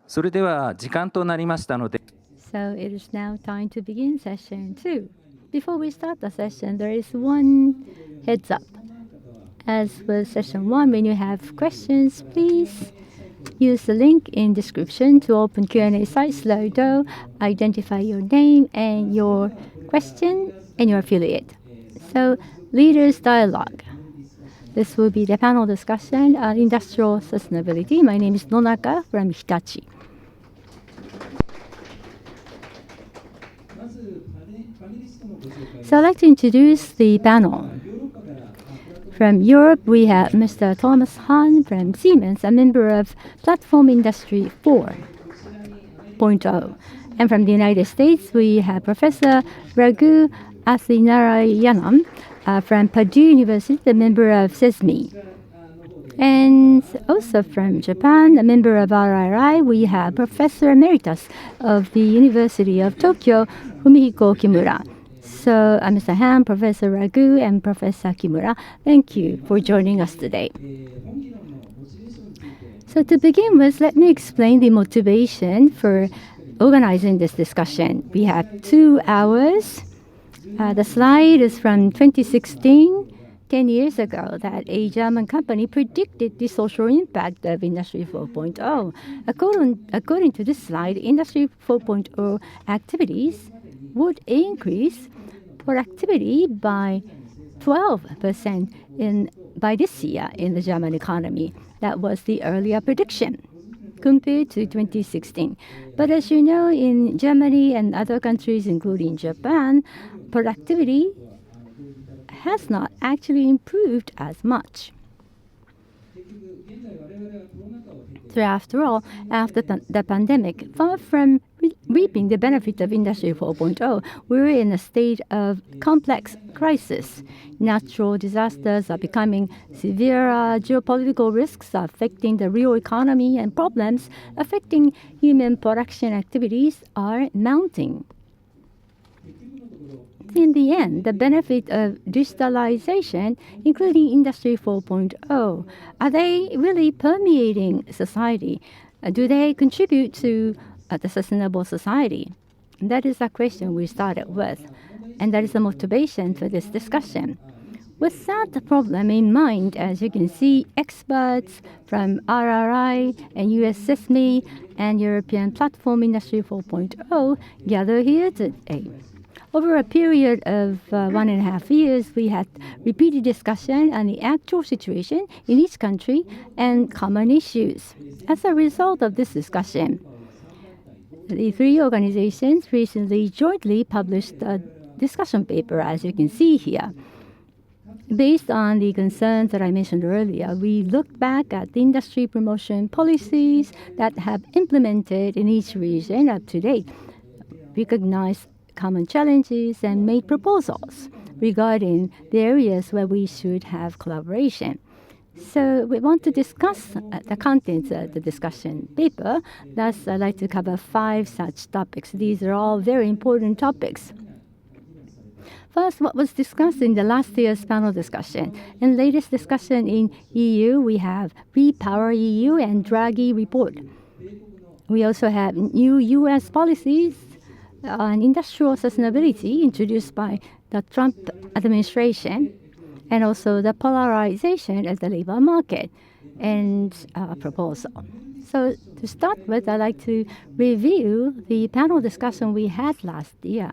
それでは時間となりましたので。So it is now time to begin session 2. Before we start the session, there is one heads up. As with session 1, when you have questions, please use the link in description to open Q&A site Slido, identify your name and your question and your affiliate. So, Leaders Dialogue. This will be the panel discussion on industrial sustainability. My name is Nonaka from Hitachi. So I'd like to introduce the panel. From Europe, we have Mr. Thomas Hahn from Siemens, a member of Plattform Industrie 4.0. And from the United States, we have Professor Ragu Athinarayanan from Purdue University, a member of SESMI. And also from Japan, a member of RRI, we have Professor Emeritus of the University of Tokyo, Fumihiko Kimura. So, Mr. Hahn, Professor Ragu, and Professor Kimura, thank you for joining us today. So, to begin with, let me explain the motivation for organizing this discussion. We have 2 hours. The slide is from 2016. 10 years ago, that a German company predicted the social impact of Industry 4.0. According to this slide, Industry 4.0 activities would increase productivity by 12% by this year in the German economy. That was the earlier prediction compared to 2016. But as you know, in Germany and other countries, including Japan, productivity has not actually improved as much. So after all, after the pandemic, far from reaping the benefit of Industry 4.0, we're in a state of complex crisis. Natural disasters are becoming severer, geopolitical risks are affecting the real economy, and problems affecting human production activities are mounting. In the end, the benefit of digitalization, including Industry 4.0, are they really permeating society? Do they contribute to the sustainable society? That is a question we started with, and that is the motivation for this discussion. With that problem in mind, as you can see, experts from RRI and US SESMI and European Platform Industry 4.0 gather here today. Over a period of 1.5 years, we had repeated discussion on the actual situation in each country and common issues. As a result of this discussion, the 3 organizations recently jointly published a discussion paper, as you can see here. Based on the concerns that I mentioned earlier, we looked back at the industry promotion policies that have implemented in each region up to date, recognized common challenges, and made proposals regarding the areas where we should have collaboration. So we want to discuss the contents of the discussion paper. Thus, I'd like to cover 5 such topics. These are all very important topics. First, what was discussed in the last year's panel discussion. In latest discussion in EU, we have Repower EU and Draghi report. We also have new US policies on industrial sustainability introduced by the Trump administration, and also the polarization of the labor market and proposal. So to start with, I'd like to review the panel discussion we had last year.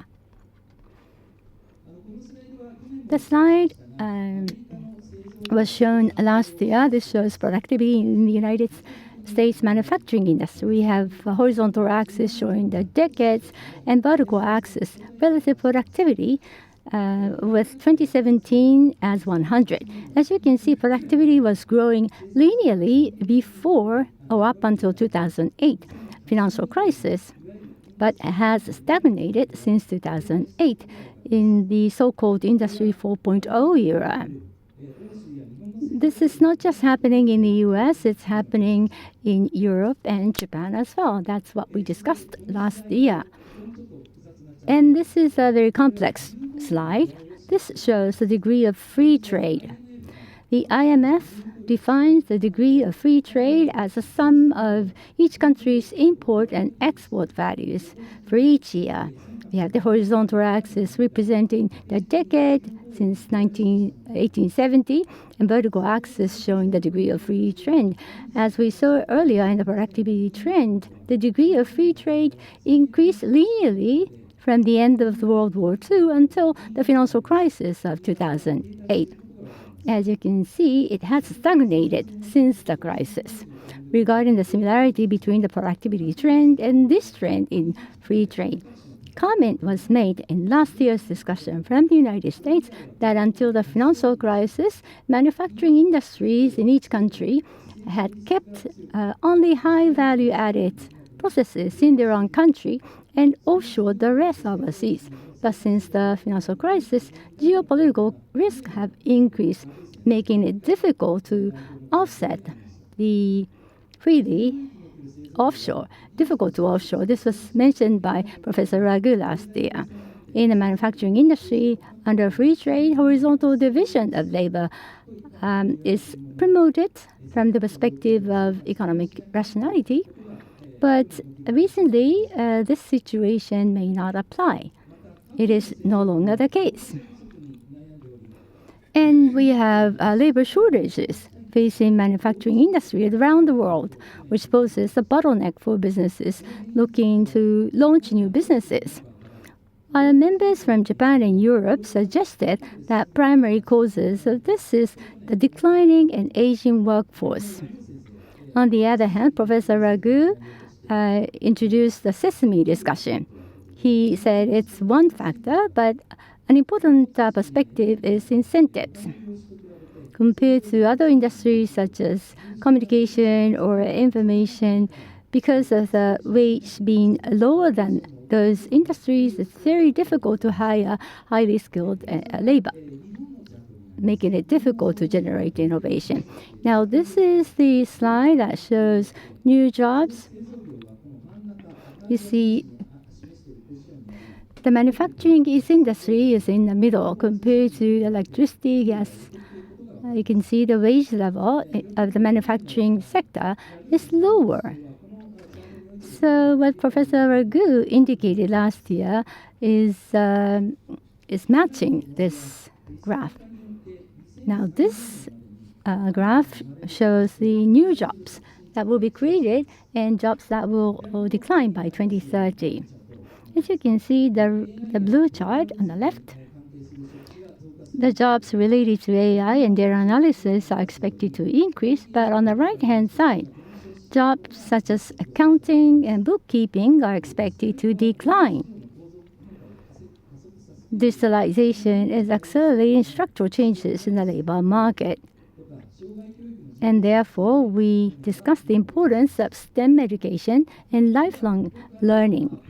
The slide was shown last year. This shows productivity in the United States manufacturing industry. We have a horizontal axis showing the decades and vertical axis relative productivity with 2017 as 100. As you can see, productivity was growing linearly before or up until 2008 financial crisis, but has stagnated since 2008 in the so-called Industry 4.0 era. This is not just happening in the US, it's happening in Europe and Japan as well. That's what we discussed last year. And this is a very complex slide. This shows the degree of free trade. The IMF defines the degree of free trade as a sum of each country's import and export values for each year. We have the horizontal axis representing the decade since 1870 and vertical axis showing the degree of free trade. As we saw earlier in the productivity trend, the degree of free trade increased linearly from the end of World War II until the financial crisis of 2008. As you can see, it has stagnated since the crisis. Regarding the similarity between the productivity trend and this trend in free trade, comment was made in last year's discussion from the United States that until the financial crisis, manufacturing industries in each country had kept only high value-added processes in their own country and offshored the rest overseas. But since the financial crisis, geopolitical risks have increased, making it difficult to offset the freely offshore. Difficult to offshore. This was mentioned by Professor Ragu last year. In the manufacturing industry, under free trade, horizontal division of labor is promoted from the perspective of economic rationality. But recently, this situation may not apply. It is no longer the case. And we have labor shortages facing manufacturing industry around the world, which poses a bottleneck for businesses looking to launch new businesses. Our members from Japan and Europe suggested that primary causes of this is the declining and aging workforce. On the other hand, Professor Ragu introduced the sesame discussion. He said it's one factor, but an important perspective is incentives. Compared to other industries such as communication or information, because of the wage being lower than those industries, it's very difficult to hire highly skilled labor, making it difficult to generate innovation. Now, this is the slide that shows new jobs. You see, the manufacturing industry is in the middle compared to electricity, gas. You can see the wage level of the manufacturing sector is lower. So what Professor Ragu indicated last year is matching this graph. Now this graph shows the new jobs that will be created and jobs that will decline by 2030. As you can see, the blue chart on the left, the jobs related to AI and data analysis are expected to increase, but on the right-hand side, jobs such as accounting and bookkeeping are expected to decline. Digitalization is accelerating structural changes in the labor market. And therefore, we discussed the importance of STEM education and lifelong learning.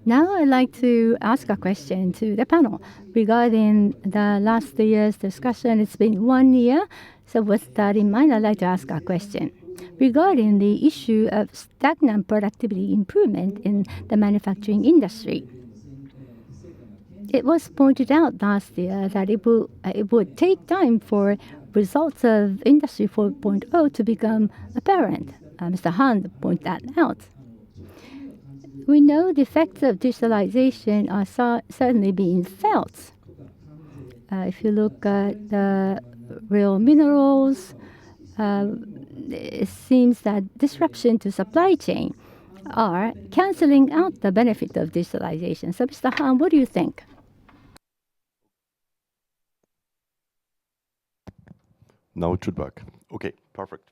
Now I'd like to ask a question to the panel regarding the last year's discussion. It's been 1 year, so with that in mind, I'd like to ask a question regarding the issue of stagnant productivity improvement in the manufacturing industry. It was pointed out last year that it would take time for results of Industry 4.0 to become apparent. Mr. Hahn pointed that out. We know the effects of digitalization are certainly being felt. If you look at the real minerals, it seems that disruption to supply chain are canceling out the benefit of digitalization. So, Mr. Hahn, what do you think? Now it should work. Okay, perfect.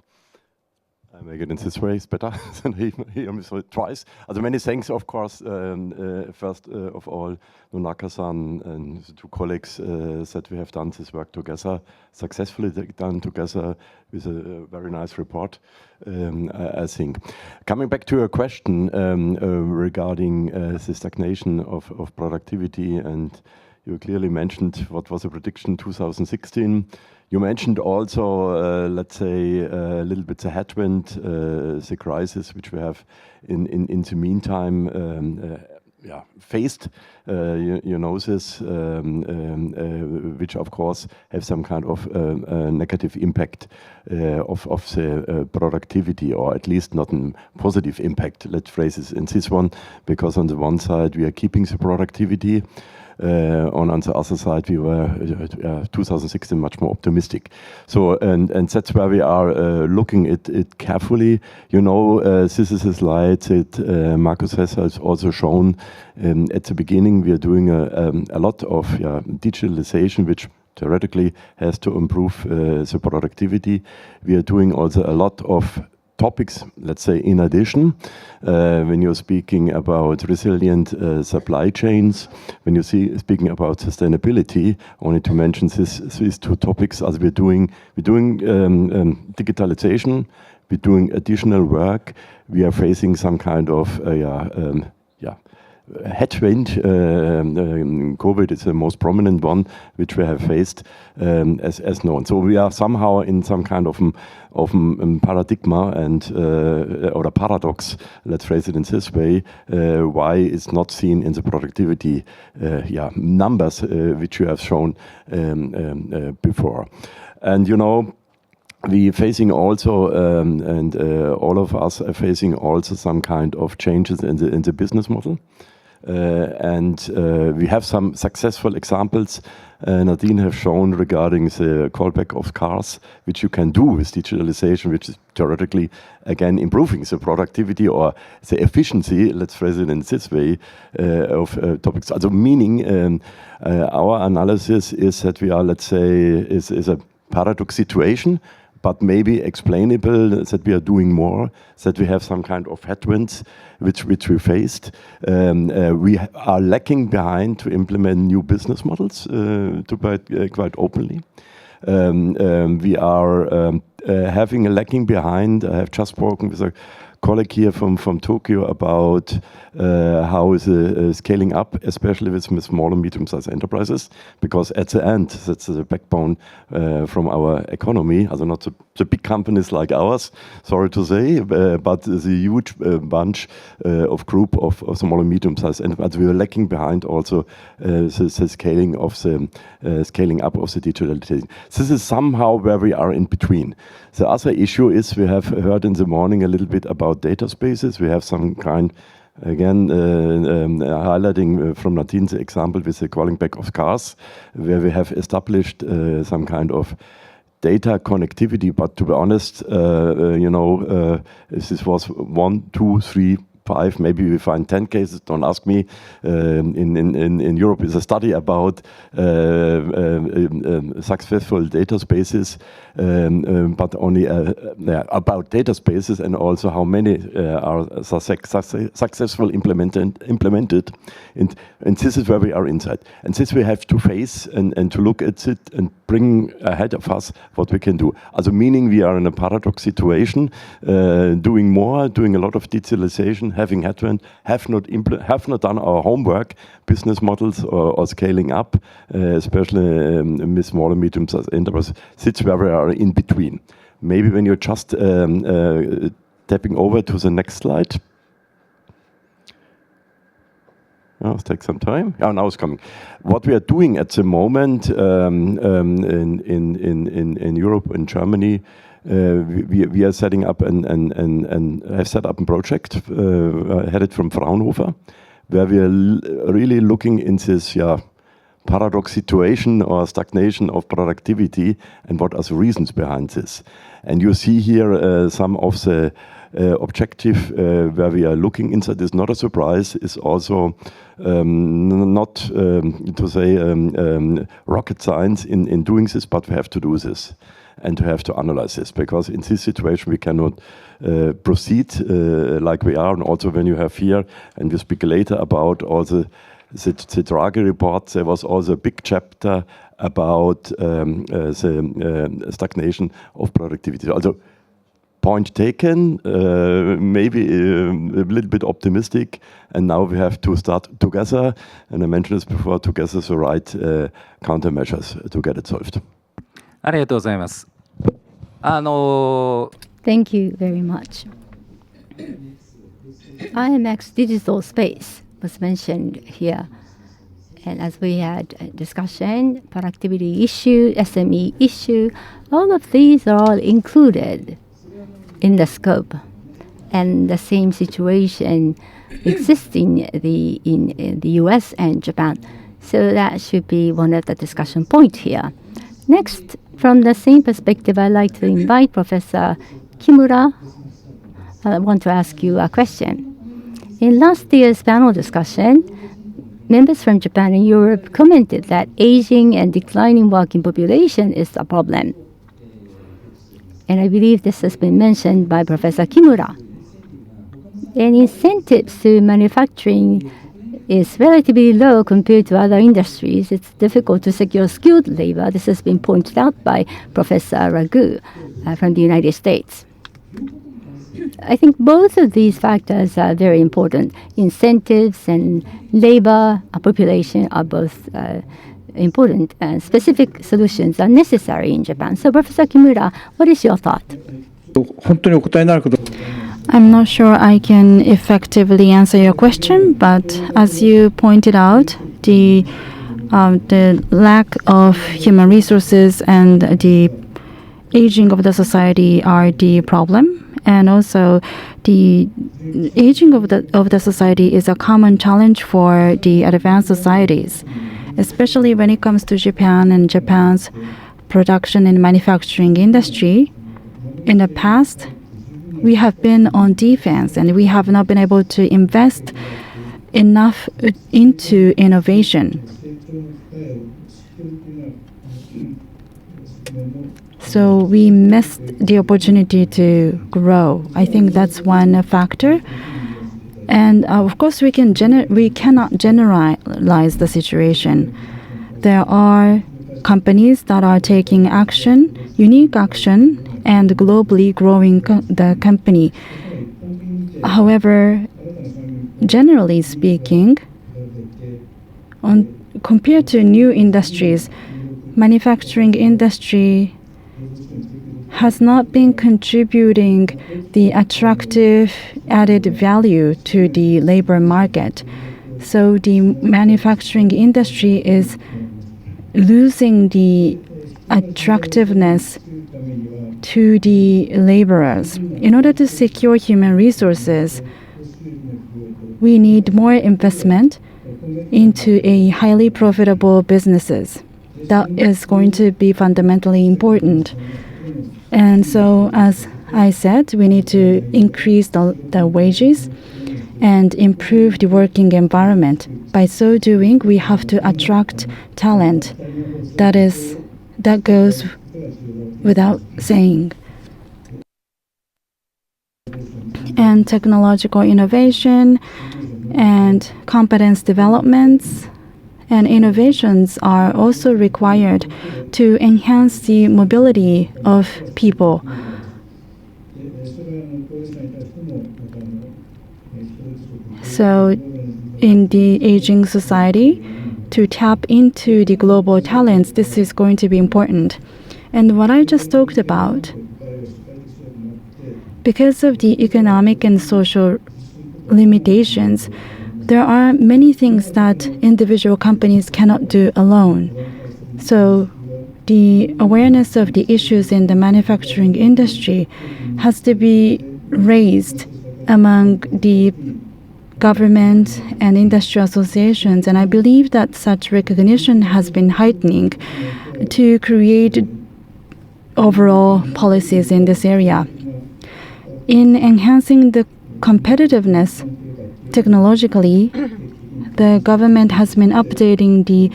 I make it in this way, it's better than hear me twice. Many thanks, of course, first of all, Nonaka-san and the two colleagues that we have done this work together, successfully done together with a very nice report, I think. Coming back to your question regarding the stagnation of productivity, and you clearly mentioned what was the prediction 2016. You mentioned also, let's say, a little bit the headwind, the crisis which we have in the meantime faced, you know this, which of course have some kind of negative impact of the productivity, or at least not a positive impact, let's phrase it in this one, because on the one side we are keeping the productivity, on the other side we were 2016 much more optimistic. So and that's where we are looking at it carefully. You know, this is a slide that Markus has also shown. At the beginning we are doing a lot of digitalization, which theoretically has to improve the productivity. We are doing also a lot of topics, let's say, in addition, when you're speaking about resilient supply chains, when you speaking about sustainability, only to mention these two topics, as we're doing digitalization, we're doing additional work, we are facing some kind of headwind. COVID is the most prominent one which we have faced as known. So we are somehow in some kind of paradigm and or a paradox, let's phrase it in this way, why it's not seen in the productivity numbers which you have shown before. And you know, we facing also, and all of us are facing also some kind of changes in the business model. And we have some successful examples. Nadine have shown regarding the callback of cars, which you can do with digitalization, which is theoretically again improving the productivity or the efficiency, let's phrase it in this way, of topics. Also meaning our analysis is that we are, let's say, is a paradox situation, but maybe explainable, that we are doing more, that we have some kind of headwinds which we faced. We are lacking behind to implement new business models, to quite openly. We are having a lacking behind. I have just spoken with a colleague here from Tokyo about how is scaling up, especially with small and medium-sized enterprises, because at the end, that's the backbone from our economy. Also not the big companies like ours, sorry to say, but the huge bunch of group of small and medium-sized enterprises. We are lacking behind also the scaling up of the digitalization. This is somehow where we are in between. The other issue is we have heard in the morning a little bit about data spaces. We have some kind, again, highlighting from Nadine's example with the calling back of cars, where we have established some kind of data connectivity. But to be honest, you know, this was 1, 2, 3, 5, maybe we find 10 cases, don't ask me. In Europe is a study about successful data spaces, but only about data spaces, and also how many are successful implemented. And this is where we are inside. And this we have to face and to look at it and bring ahead of us what we can do. Also meaning we are in a paradox situation, doing more, doing a lot of digitalization, having headwind, have not done our homework, business models or scaling up, especially with small and medium-sized enterprises. That's where we are in between. Maybe when you're just tapping over to the next slide. Oh, it takes some time. Oh, now it's coming. What we are doing at the moment in Europe and Germany, we are setting up and have set up a project headed from Fraunhofer, where we are really looking into this paradox situation or stagnation of productivity and what are the reasons behind this. And you see here some of the objective where we are looking inside. Is not a surprise. Is also not to say rocket science in doing this, but we have to do this and to have to analyze this, because in this situation we cannot proceed like we are. And also when you have here, and we speak later about all the Ragu report, there was also a big chapter about the stagnation of productivity. Also, point taken, maybe a little bit optimistic, and now we have to start together, and I mentioned this before, together the right countermeasures to get it solved. ありがとうございます。Thank you very much. IMX Digital Space was mentioned here. And as we had a discussion, productivity issue, SME issue, all of these are all included in the scope. And the same situation existing in the US and Japan. So that should be one of the discussion points here. Next, from the same perspective, I'd like to invite Professor Kimura. I want to ask you a question. In last year's panel discussion, members from Japan and Europe commented that aging and declining working population is a problem. And I believe this has been mentioned by Professor Kimura. And incentives to manufacturing is relatively low compared to other industries. It's difficult to secure skilled labor. This has been pointed out by Professor Ragu from the United States. I think both of these factors are very important. Incentives and labor population are both important. Specific solutions are necessary in Japan. So, Professor Kimura, what is your thought? I'm not sure I can effectively answer your question, but as you pointed out, the lack of human resources and the aging of the society are the problem. And also, the aging of the society is a common challenge for the advanced societies, especially when it comes to Japan and Japan's production and manufacturing industry. In the past, we have been on defense and we have not been able to invest enough into innovation. So we missed the opportunity to grow. I think that's one factor. And of course, we cannot generalize the situation. There are companies that are taking action, unique action, and globally growing the company. However, generally speaking, compared to new industries, manufacturing industry has not been contributing the attractive added value to the labor market. So the manufacturing industry is losing the attractiveness to the laborers. In order to secure human resources, we need more investment into a highly profitable businesses. That is going to be fundamentally important. And so, as I said, we need to increase the wages and improve the working environment. By so doing, we have to attract talent. That goes without saying. And technological innovation and competence developments and innovations are also required to enhance the mobility of people. So in the aging society, to tap into the global talents, this is going to be important. And what I just talked about, because of the economic and social limitations, there are many things that individual companies cannot do alone. So the awareness of the issues in the manufacturing industry has to be raised among the government and industry associations. And I believe that such recognition has been heightening to create overall policies in this area. In enhancing the competitiveness technologically, the government has been updating the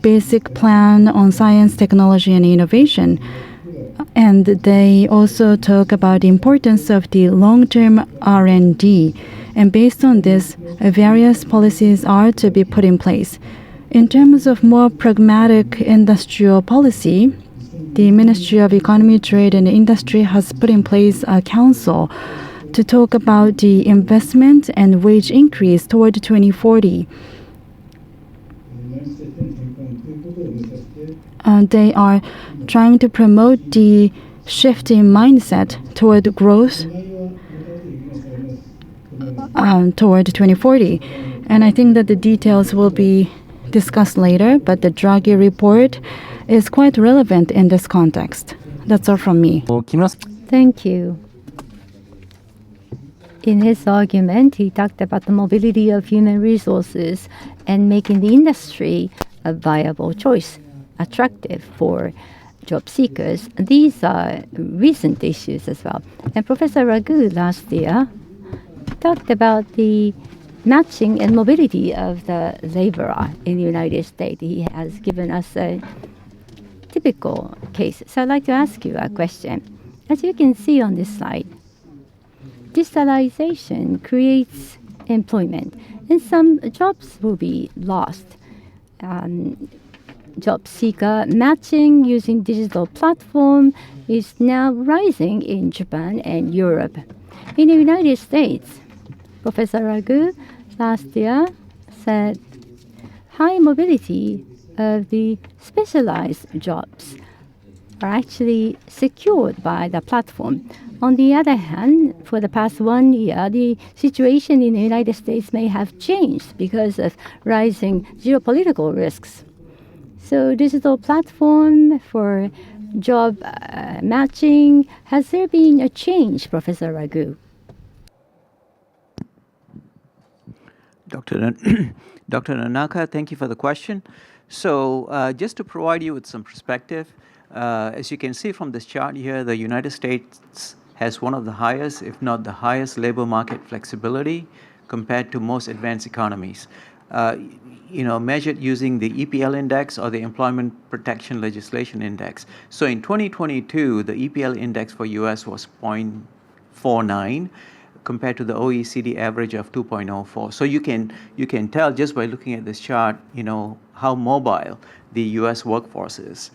basic plan on science, technology, and innovation. And they also talk about the importance of the long-term R&D. And based on this, various policies are to be put in place. In terms of more pragmatic industrial policy, the Ministry of Economy, Trade, and Industry has put in place a council to talk about the investment and wage increase toward 2040. They are trying to promote the shift in mindset toward growth toward 2040. And I think that the details will be discussed later, but the Draghi report is quite relevant in this context. That's all from me. Thank you. In his argument, he talked about the mobility of human resources and making the industry a viable choice, attractive for job seekers. These are recent issues as well. And Professor Ragu last year talked about the matching and mobility of the laborer in the United States. He has given us a typical case. So I'd like to ask you a question. As you can see on this slide, digitalization creates employment, and some jobs will be lost. Job seeker matching using digital platform is now rising in Japan and Europe. In the United States, Professor Ragu last year said high mobility of the specialized jobs are actually secured by the platform. On the other hand, for the past 1 year, the situation in the United States may have changed because of rising geopolitical risks. So digital platform for job matching, has there been a change, Professor Ragu? Dr. Nonaka, thank you for the question. So just to provide you with some perspective, as you can see from this chart here, the United States has one of the highest, if not the highest, labor market flexibility compared to most advanced economies. Measured using the EPL index or the Employment Protection Legislation Index. So in 2022, the EPL index for US was 0.49 compared to the OECD average of 2.04. So you can tell just by looking at this chart, how mobile the US workforce is.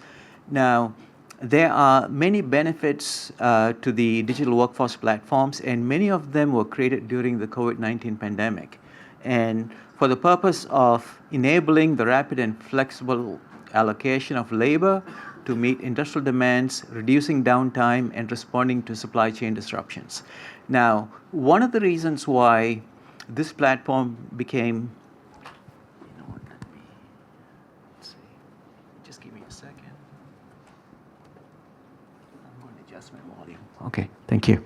Now, there are many benefits to the digital workforce platforms, and many of them were created during the COVID-19 pandemic. And for the purpose of enabling the rapid and flexible allocation of labor to meet industrial demands, reducing downtime, and responding to supply chain disruptions. Now, one of the reasons why this platform became, just give me a second. I'm going to adjust my volume. Okay, thank you.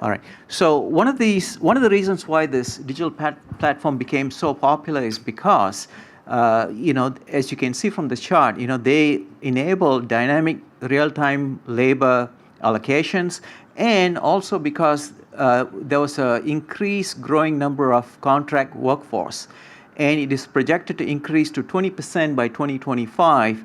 All right. So one of the reasons why this digital platform became so popular is because, as you can see from the chart, they enable dynamic real-time labor allocations, and also because there was an increased growing number of contract workforce, and it is projected to increase to 20% by 2025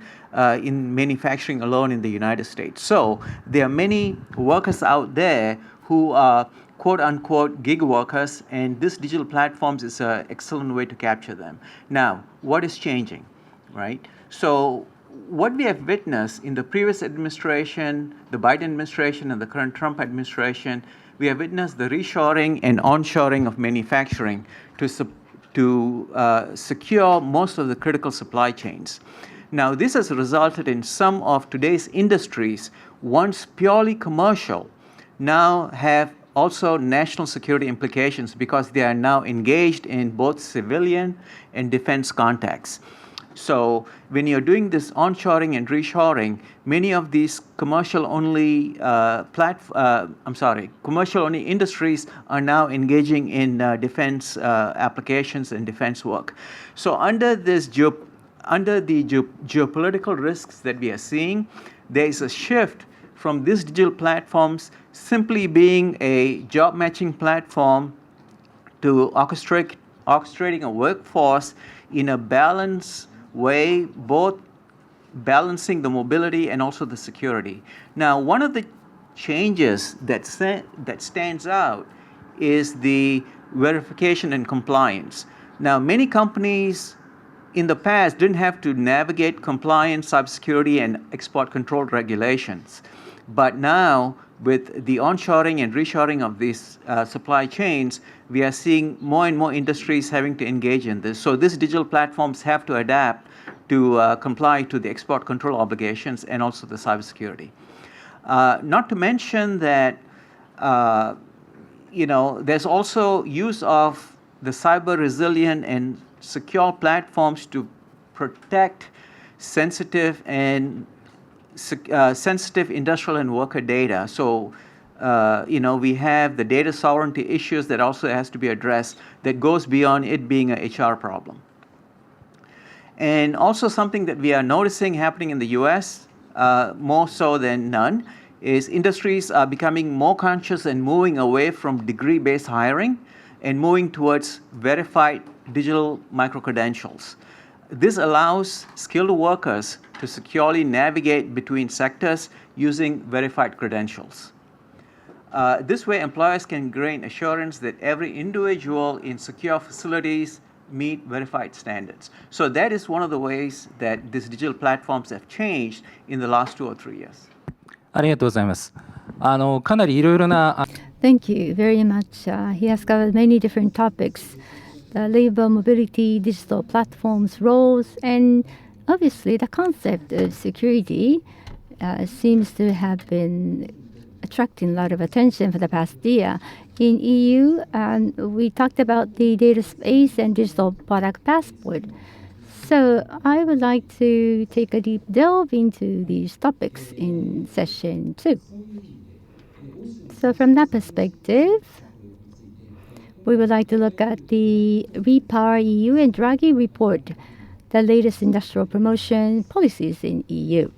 in manufacturing alone in the United States. So there are many workers out there who are quote-unquote gig workers, and this digital platforms is an excellent way to capture them. Now, what is changing, right? So what we have witnessed in the previous administration, the Biden administration and the current Trump administration, we have witnessed the reshoring and onshoring of manufacturing to secure most of the critical supply chains. Now, this has resulted in some of today's industries, once purely commercial, now have also national security implications because they are now engaged in both civilian and defense contexts. So when you're doing this onshoring and reshoring, many of these commercial-only commercial-only industries are now engaging in defense applications and defense work. So under the geopolitical risks that we are seeing, there is a shift from these digital platforms simply being a job matching platform to orchestrating a workforce in a balanced way, both balancing the mobility and also the security. Now, one of the changes that stands out is the verification and compliance. Now, many companies in the past didn't have to navigate compliance, cybersecurity, and export control regulations. But now, with the onshoring and reshoring of these supply chains, we are seeing more and more industries having to engage in this. So these digital platforms have to adapt to comply to the export control obligations and also the cybersecurity. Not to mention that, there's also use of the cyber resilient and secure platforms to protect sensitive and sensitive industrial and worker data. So, we have the data sovereignty issues that also has to be addressed that goes beyond it being a HR problem. And also something that we are noticing happening in the US, more so than none, is industries are becoming more conscious and moving away from degree-based hiring and moving towards verified digital micro-credentials. This allows skilled workers to securely navigate between sectors using verified credentials. This way, employers can gain assurance that every individual in secure facilities meet verified standards. So that is one of the ways that these digital platforms have changed in the last 2 or 3 years. ありがとうございます。かなりいろいろな Thank you very much. He has covered many different topics. The labor mobility, digital platforms, roles, and obviously the concept of security seems to have been attracting a lot of attention for the past year. In EU, we talked about the data space and digital product passport. So I would like to take a deep delve into these topics in session 2. So from that perspective, we would like to look at the Repower EU and Draghi report, the latest industrial promotion policies in EU.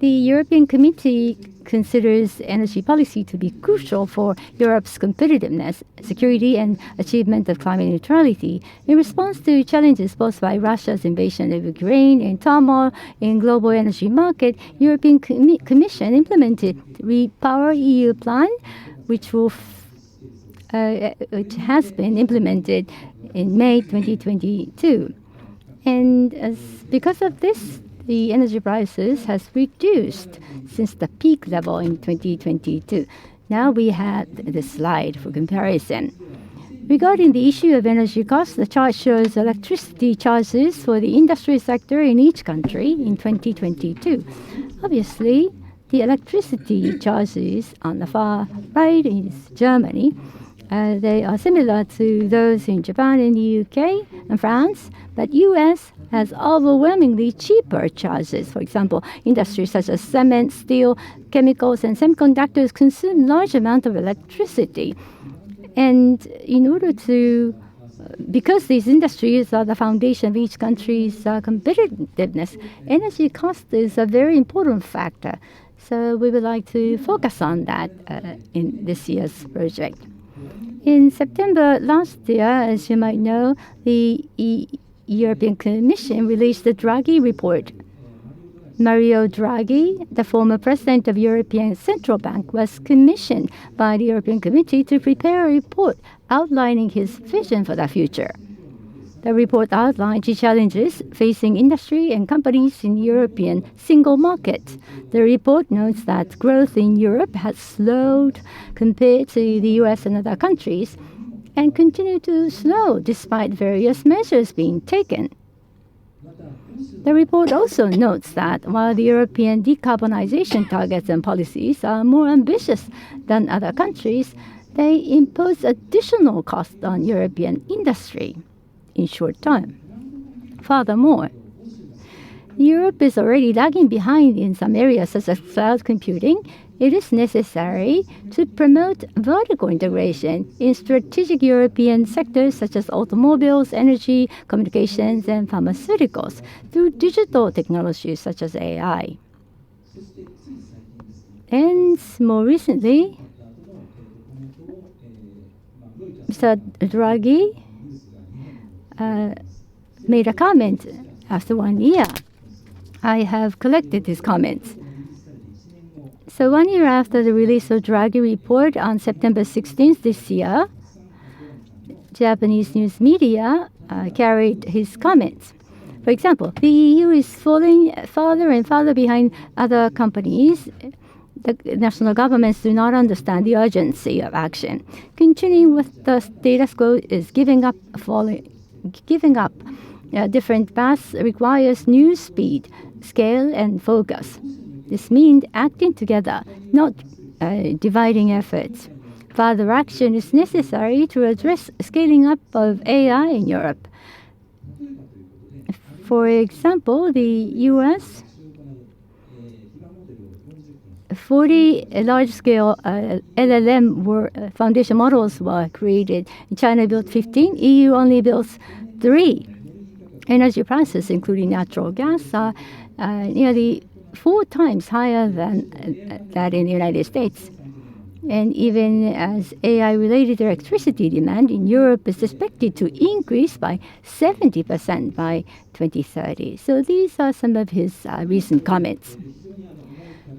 The European Committee considers energy policy to be crucial for Europe's competitiveness, security, and achievement of climate neutrality. In response to challenges posed by Russia's invasion of Ukraine and turmoil in global energy market, European Commission implemented Repower EU plan, which has been implemented in May 2022. And because of this, the energy prices has reduced since the peak level in 2022. Now we have the slide for comparison. Regarding the issue of energy costs, the chart shows electricity charges for the industry sector in each country in 2022. Obviously, the electricity charges on the far right is Germany. They are similar to those in Japan and the UK and France, but US has overwhelmingly cheaper charges. For example, industries such as cement, steel, chemicals, and semiconductors consume large amounts of electricity. And in order to, because these industries are the foundation of each country's competitiveness, energy cost is a very important factor. So we would like to focus on that in this year's project. In September last year, as you might know, the European Commission released the Draghi report. Mario Draghi, the former president of European Central Bank, was commissioned by the European Committee to prepare a report outlining his vision for the future. The report outlines the challenges facing industry and companies in European single market. The report notes that growth in Europe has slowed compared to the US and other countries, and continue to slow despite various measures being taken. The report also notes that while the European decarbonization targets and policies are more ambitious than other countries, they impose additional costs on European industry in short term. Furthermore, Europe is already lagging behind in some areas such as cloud computing. It is necessary to promote vertical integration in strategic European sectors such as automobiles, energy, communications, and pharmaceuticals through digital technologies such as AI. And more recently, Mr. Draghi made a comment after 1 year. I have collected his comments. So 1 year after the release of Draghi report on September 16th this year, Japanese news media carried his comments. For example, the EU is falling farther and farther behind other companies. The national governments do not understand the urgency of action. Continuing with the status quo is giving up. Different paths requires new speed, scale, and focus. This means acting together, not dividing efforts. further action is necessary to address scaling up of AI in Europe. For example, the US, 40 large-scale LLM foundation models were created. China built 15, EU only built 3. Energy prices, including natural gas, are nearly 4 times higher than that in the United States. And even as AI-related electricity demand in Europe is expected to increase by 70% by 2030. So these are some of his recent comments.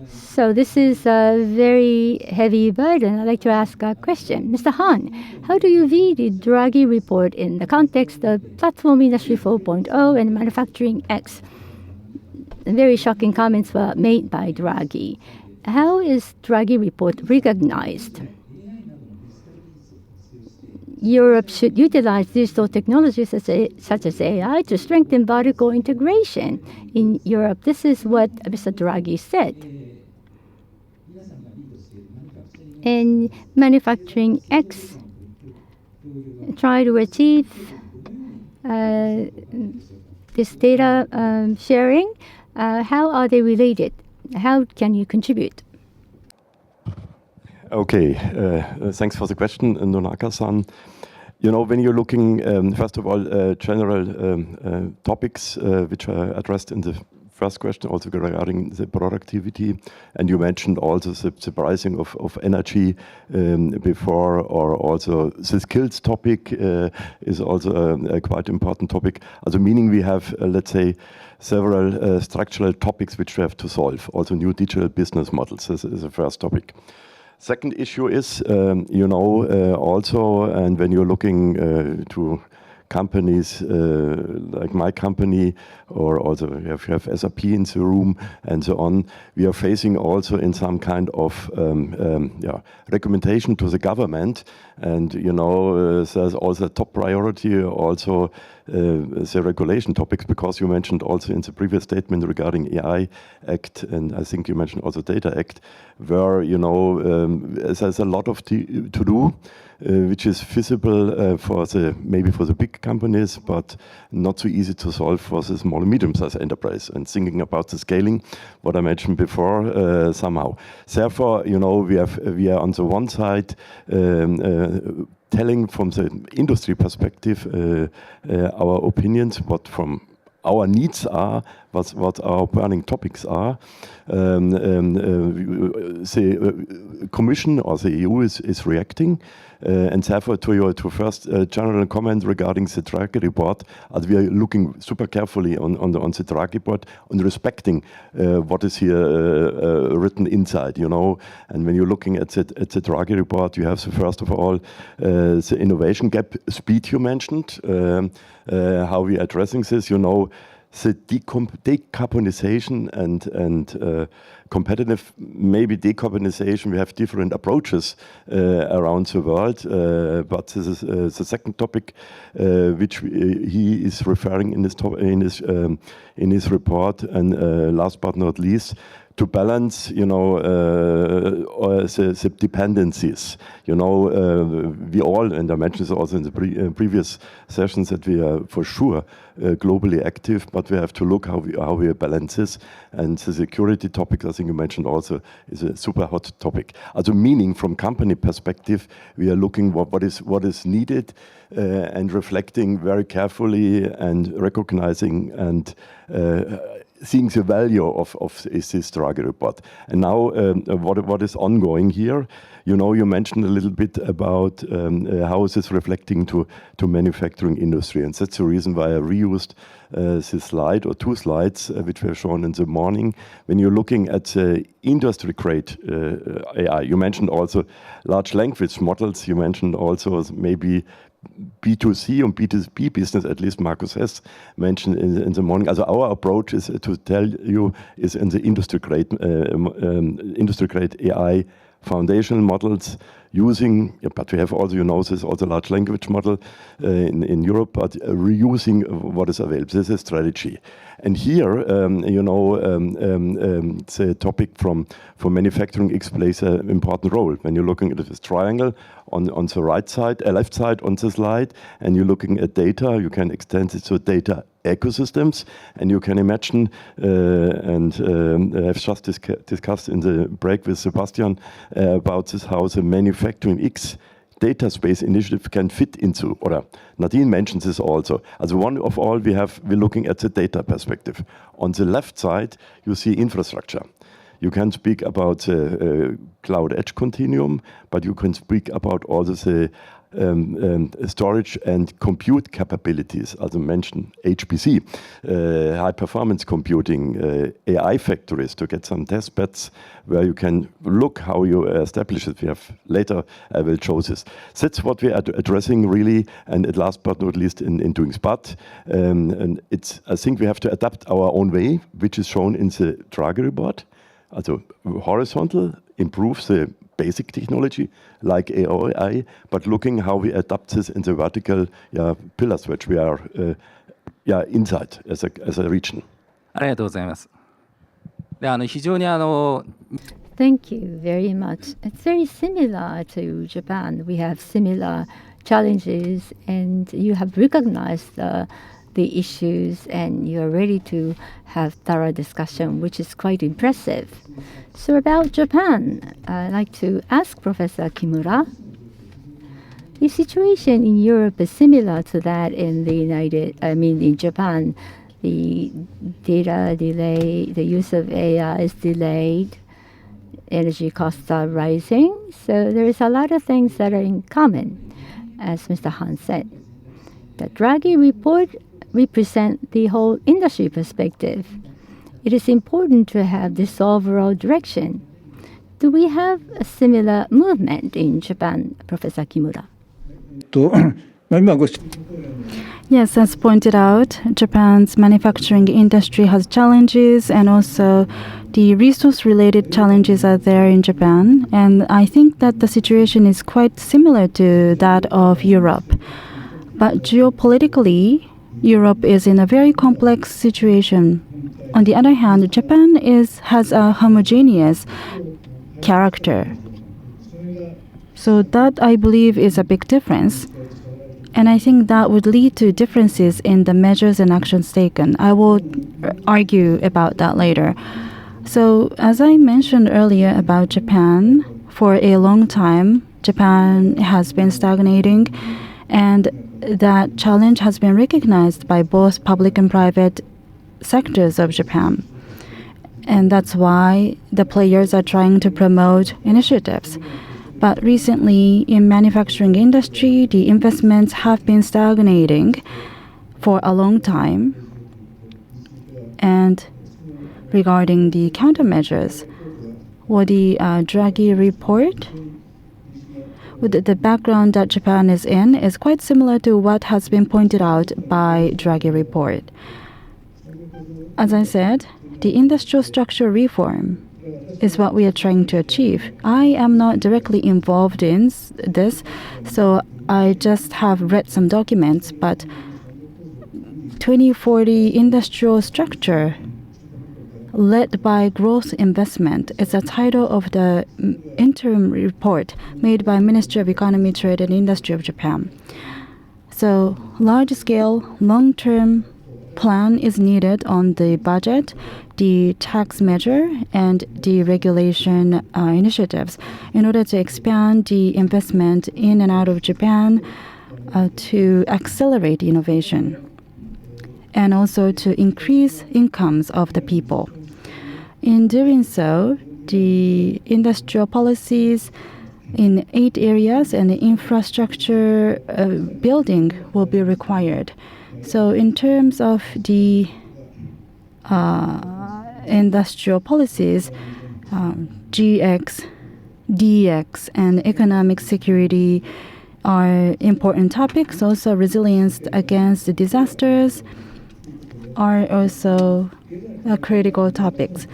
So this is a very heavy burden. I'd like to ask a question. Mr. Hahn, how do you view the Draghi report in the context of Platform Industry 4.0 and Manufacturing X? Very shocking comments were made by Draghi. How is Draghi report recognized? Europe should utilize digital technologies such as AI to strengthen vertical integration in Europe. This is what Mr. Draghi said. And Manufacturing X try to achieve this data sharing. How are they related? How can you contribute? Okay, thanks for the question, Nonaka-san. You know, when you're looking, first of all, general topics which are addressed in the first question, also regarding the productivity, and you mentioned also the pricing of energy before, or also the skills topic is also a quite important topic. Also meaning we have, let's say, several structural topics which we have to solve, also new digital business models. This is the first topic. Second issue is, you know, also, and when you're looking to companies like my company, or also if you have SAP in the room and so on, we are facing also in some kind of recommendation to the government. And, you know, there's also a top priority also the regulation topics, because you mentioned also in the previous statement regarding AI Act, and I think you mentioned also Data Act, where, you know, there's a lot of to do, which is visible for maybe for the big companies, but not so easy to solve for the small and medium-sized enterprise. And thinking about the scaling, what I mentioned before, somehow. Therefore, you know, we are on the one side telling from the industry perspective our opinions, what from our needs are, what our burning topics are. The Commission or the EU is reacting. And therefore, to your first general comment regarding the Draghi report, as we are looking super carefully on the Draghi report, on respecting what is here written inside, you know. And when you're looking at the Draghi report, you have the first of all the innovation gap speed you mentioned, how we are addressing this, you know. The decarbonization and competitive, maybe decarbonization, we have different approaches around the world, but this is the second topic which he is referring in his report. And last but not least, to balance, you know, the dependencies. You know, we all, and I mentioned this also in the previous sessions, that we are for sure globally active, but we have to look how we balance this. And the security topic, I think you mentioned also, is a super hot topic. Also meaning from company perspective, we are looking what is needed and reflecting very carefully and recognizing and seeing the value of this Draghi report. And now what is ongoing here, you know, you mentioned a little bit about how is this reflecting to manufacturing industry. And that's the reason why I reused this slide or 2 slides, which were shown in the morning. When you're looking at the industry-grade AI, you mentioned also large language models, you mentioned also maybe B2C and B2B business, at least Markus has mentioned in the morning. Also our approach is to tell you is in the industry grade AI foundational models using, but we have also, this also large language model in Europe, but reusing what is available. This is strategy. And here, the topic for manufacturing X plays an important role. When you're looking at this triangle on the right side, left side on the slide, and you're looking at data, you can extend it to data ecosystems, and you can imagine, I've just discussed in the break with Sebastian about this, how the manufacturing X data space initiative can fit into, or Nadine mentions this also. As one of all, we're looking at the data perspective. On the left side, you see infrastructure. You can speak about the cloud edge continuum, but you can speak about also the storage and compute capabilities, as I mentioned, HPC, high performance computing, AI factories to get some test beds where you can look how you establish it. We have later, I will show this. That's what we are addressing really, and at last but not least in doing SPAT. And I think we have to adapt our own way, which is shown in the Ragu report. Also horizontal, improve the basic technology like AI, but looking how we adapt this in the vertical pillars which we are inside as a region. ありがとうございます。で、非常に Thank you very much. It's very similar to Japan. We have similar challenges, and you have recognized the issues, and you are ready to have thorough discussion, which is quite impressive. So about Japan, I'd like to ask Professor Kimura. The situation in Europe is similar to that in in Japan. The data delay, the use of AI is delayed, energy costs are rising. So there is a lot of things that are in common, as Mr. Hahn said. The Draghi report represents the whole industry perspective. It is important to have this overall direction. Do we have a similar movement in Japan, Professor Kimura? Yes, as pointed out, Japan's manufacturing industry has challenges, and also the resource-related challenges are there in Japan. And I think that the situation is quite similar to that of Europe. But geopolitically, Europe is in a very complex situation. On the other hand, Japan has a homogeneous character. So that, I believe, is a big difference. And I think that would lead to differences in the measures and actions taken. I will argue about that later. So as I mentioned earlier about Japan, for a long time, Japan has been stagnating, and that challenge has been recognized by both public and private sectors of Japan. And that's why the players are trying to promote initiatives. But recently, in manufacturing industry, the investments have been stagnating for a long time. And regarding the countermeasures, the Draghi report, with the background that Japan is in, is quite similar to what has been pointed out by Draghi report. As I said, the industrial structure reform is what we are trying to achieve. I am not directly involved in this, so I just have read some documents, but 2040 industrial structure led by growth investment is the title of the interim report made by Ministry of Economy, Trade and Industry of Japan. So large-scale, long-term plan is needed on the budget, the tax measure, and the regulation initiatives in order to expand the investment in and out of Japan to accelerate innovation and also to increase incomes of the people. In doing so, the industrial policies in 8 areas and the infrastructure building will be required. So in terms of the industrial policies, GX, DX, and economic security are important topics. Also, resilience against disasters are also critical topics.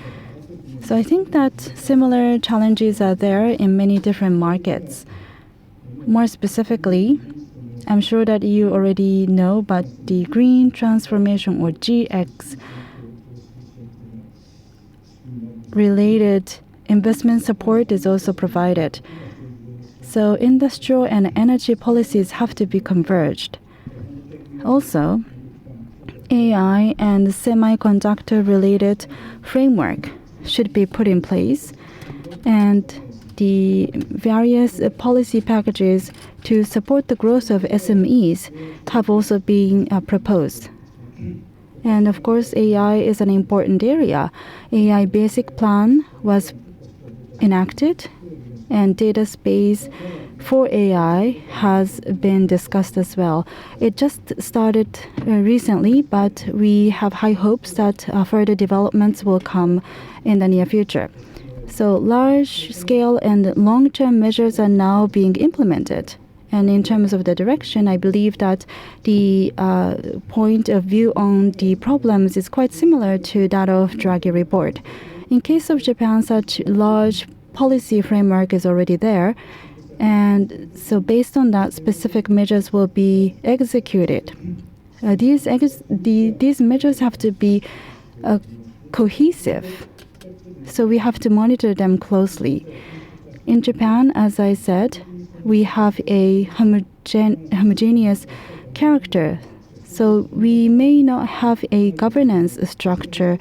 So I think that similar challenges are there in many different markets. More specifically, I'm sure that you already know, but the green transformation or GX related investment support is also provided. So industrial and energy policies have to be converged. Also, AI and semiconductor related framework should be put in place, and the various policy packages to support the growth of SMEs have also been proposed. And of course, AI is an important area. AI basic plan was enacted, and data space for AI has been discussed as well. It just started recently, but we have high hopes that further developments will come in the near future. So large-scale and long-term measures are now being implemented. And in terms of the direction, I believe that the point of view on the problems is quite similar to that of Draghi report. In case of Japan, such large policy framework is already there. And so based on that, specific measures will be executed. These measures have to be cohesive. So we have to monitor them closely. In Japan, as I said, we have a homogeneous character. So we may not have a governance structure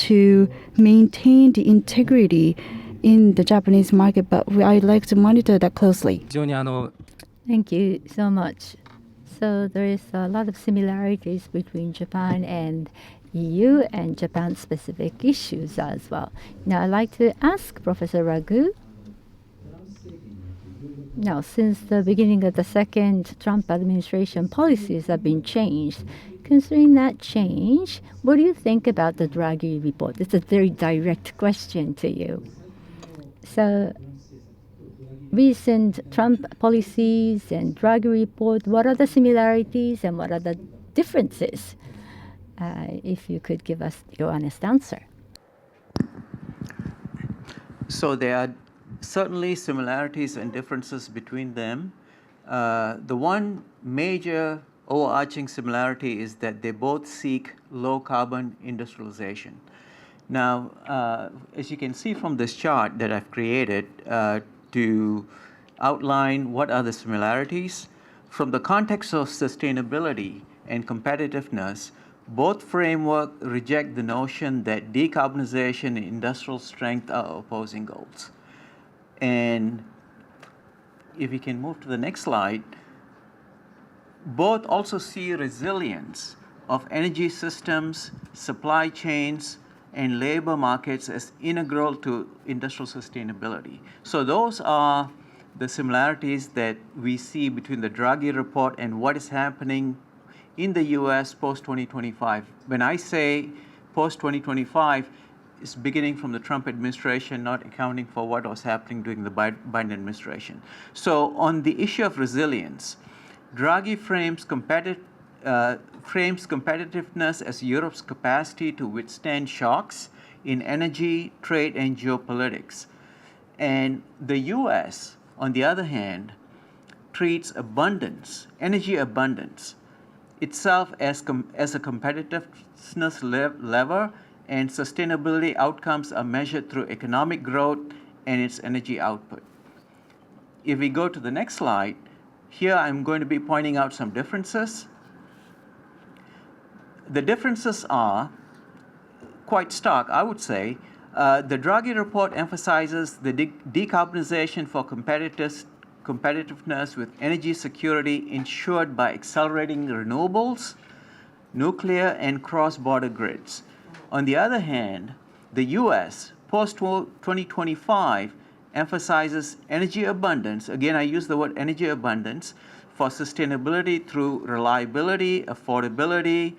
to maintain the integrity in the Japanese market, but I'd like to monitor that closely. 非常に Thank you so much. So there is a lot of similarities between Japan and EU and Japan-specific issues as well. Now I'd like to ask Professor Ragu. Now, since the beginning of the second Trump administration, policies have been changed. Considering that change, what do you think about the Draghi report? It's a very direct question to you. So, recent Trump policies and Draghi report, what are the similarities and what are the differences? If you could give us your honest answer. So there are certainly similarities and differences between them. The one major overarching similarity is that they both seek low carbon industrialization. Now, as you can see from this chart that I've created to outline what are the similarities, from the context of sustainability and competitiveness, both frameworks reject the notion that decarbonization and industrial strength are opposing goals. And if we can move to the next slide, both also see resilience of energy systems, supply chains, and labor markets as integral to industrial sustainability. So those are the similarities that we see between the Draghi report and what is happening in the US post-2025. When I say post-2025, it's beginning from the Trump administration, not accounting for what was happening during the Biden administration. So on the issue of resilience, Draghi frames competitiveness as Europe's capacity to withstand shocks in energy, trade, and geopolitics. And the US, on the other hand, treats abundance, energy abundance, itself as a competitiveness lever, and sustainability outcomes are measured through economic growth and its energy output. If we go to the next slide, here I'm going to be pointing out some differences. The differences are quite stark, I would say. The Draghi report emphasizes the decarbonization for competitiveness with energy security ensured by accelerating renewables, nuclear, and cross-border grids. On the other hand, the US, post-2025, emphasizes energy abundance. Again, I use the word energy abundance for sustainability through reliability, affordability,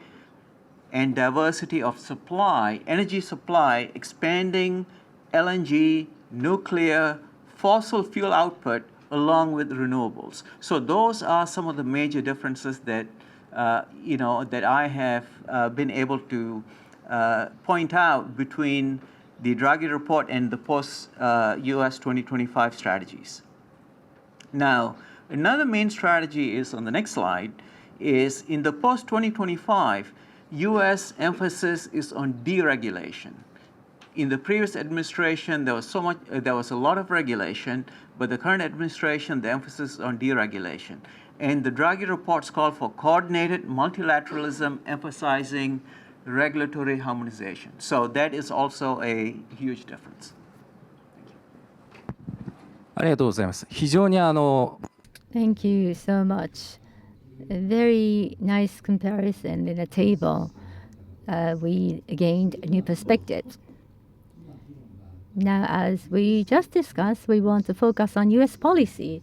and diversity of supply, energy supply, expanding LNG, nuclear, fossil fuel output, along with renewables. So those are some of the major differences that, that I have been able to point out between the Draghi report, and the post-US 2025 strategies. Now, another main strategy is on the next slide, is in the post-2025, US emphasis is on deregulation. In the previous administration, there was a lot of regulation, but the current administration, the emphasis is on deregulation. And the Draghi reports call for coordinated multilateralism, emphasizing regulatory harmonization. So that is also a huge difference. ありがとうございます。非常にThank you so much. A very nice comparison in the table. We gained new perspectives. Now, as we just discussed, we want to focus on U.S. policy.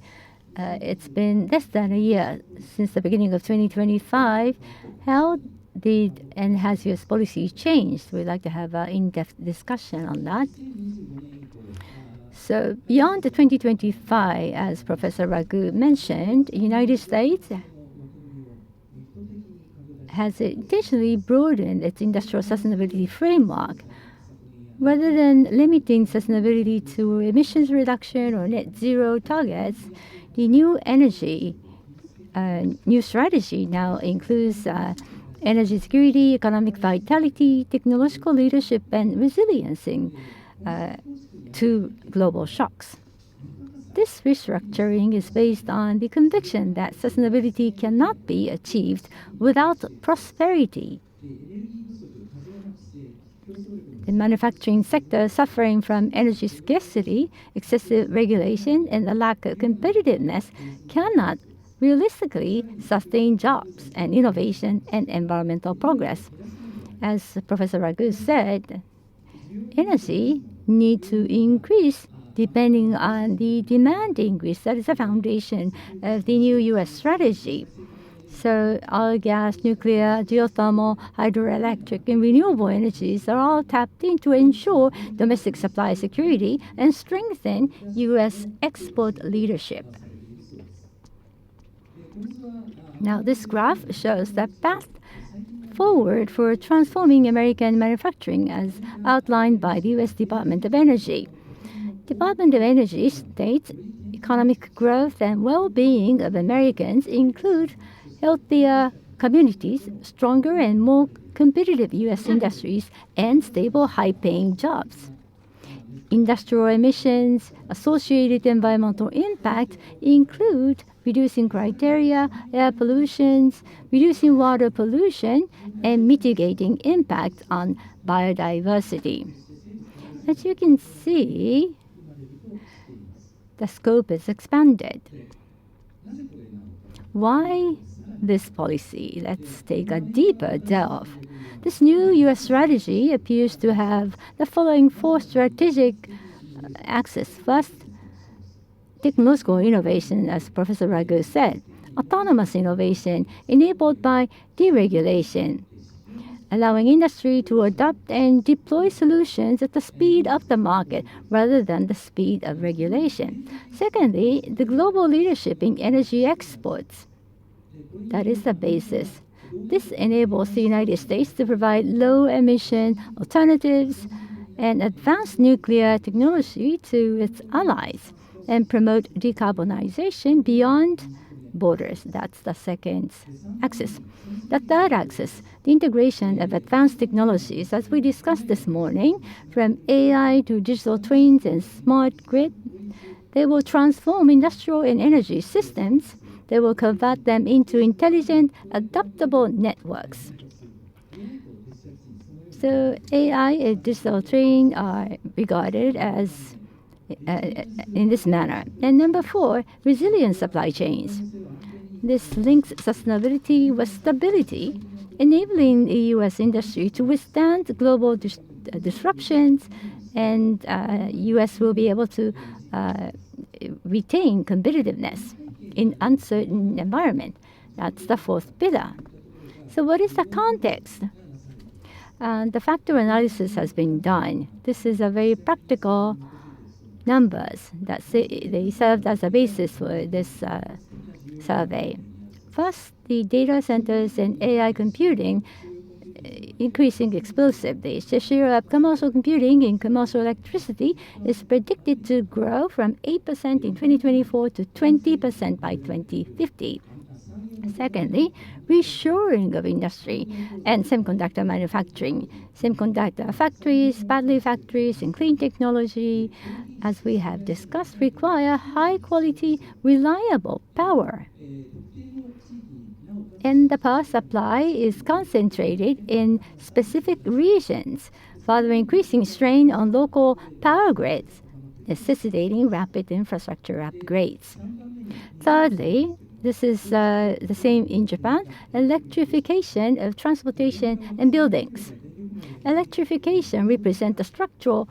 It's been less than a year since the beginning of 2025. How did and has U.S. policy changed? We'd like to have an in-depth discussion on that. So beyond the 2025, as Professor Ragu mentioned, the United States has intentionally broadened its industrial sustainability framework. Rather than limiting sustainability to emissions reduction or net zero targets, the new strategy now includes energy security, economic vitality, technological leadership, and resiliency to global shocks. This restructuring is based on the conviction that sustainability cannot be achieved without prosperity. The manufacturing sector, suffering from energy scarcity, excessive regulation, and a lack of competitiveness, cannot realistically sustain jobs and innovation and environmental progress. As Professor Ragu said, energy needs to increase depending on the demand increase. That is the foundation of the new U.S. strategy. So oil, gas, nuclear, geothermal, hydroelectric, and renewable energies are all tapped in to ensure domestic supply security and strengthen U.S. export leadership. Now, this graph shows the path forward for transforming American manufacturing as outlined by the U.S. Department of Energy. Department of Energy states economic growth and well-being of Americans include healthier communities, stronger and more competitive U.S. industries, and stable high-paying jobs. Industrial emissions, associated environmental impact include reducing criteria, air pollution, reducing water pollution, and mitigating impact on biodiversity. As you can see, the scope is expanded. Why this policy? Let's take a deeper delve. This new U.S. strategy appears to have the following four strategic axes. First, technological innovation, as Professor Ragu said. Autonomous innovation enabled by deregulation, allowing industry to adopt and deploy solutions at the speed of the market rather than the speed of regulation. Secondly, the global leadership in energy exports. That is the basis. This enables the United States to provide low-emission alternatives and advanced nuclear technology to its allies and promote decarbonization beyond borders. That's the second axis. The third axis, the integration of advanced technologies, as we discussed this morning, from AI to digital twins and smart grid, they will transform industrial and energy systems. They will convert them into intelligent, adaptable networks. So AI and digital twin are regarded as in this manner. And number four, resilient supply chains. This links sustainability with stability, enabling the U.S. industry to withstand global disruptions, and U.S. will be able to retain competitiveness in uncertain environment. That's the fourth pillar. So what is the context? The factor analysis has been done. This is a very practical numbers that they served as a basis for this survey. First, the data centers and AI computing increasing explosively. The share of commercial computing in commercial electricity is predicted to grow from 8% in 2024 to 20% by 2050. Secondly, reshoring of industry and semiconductor manufacturing. Semiconductor factories, battery factories, and clean technology, as we have discussed, require high-quality, reliable power. And the power supply is concentrated in specific regions, further increasing strain on local power grids, necessitating rapid infrastructure upgrades. Thirdly, this is the same in Japan, electrification of transportation and buildings. Electrification represents a structural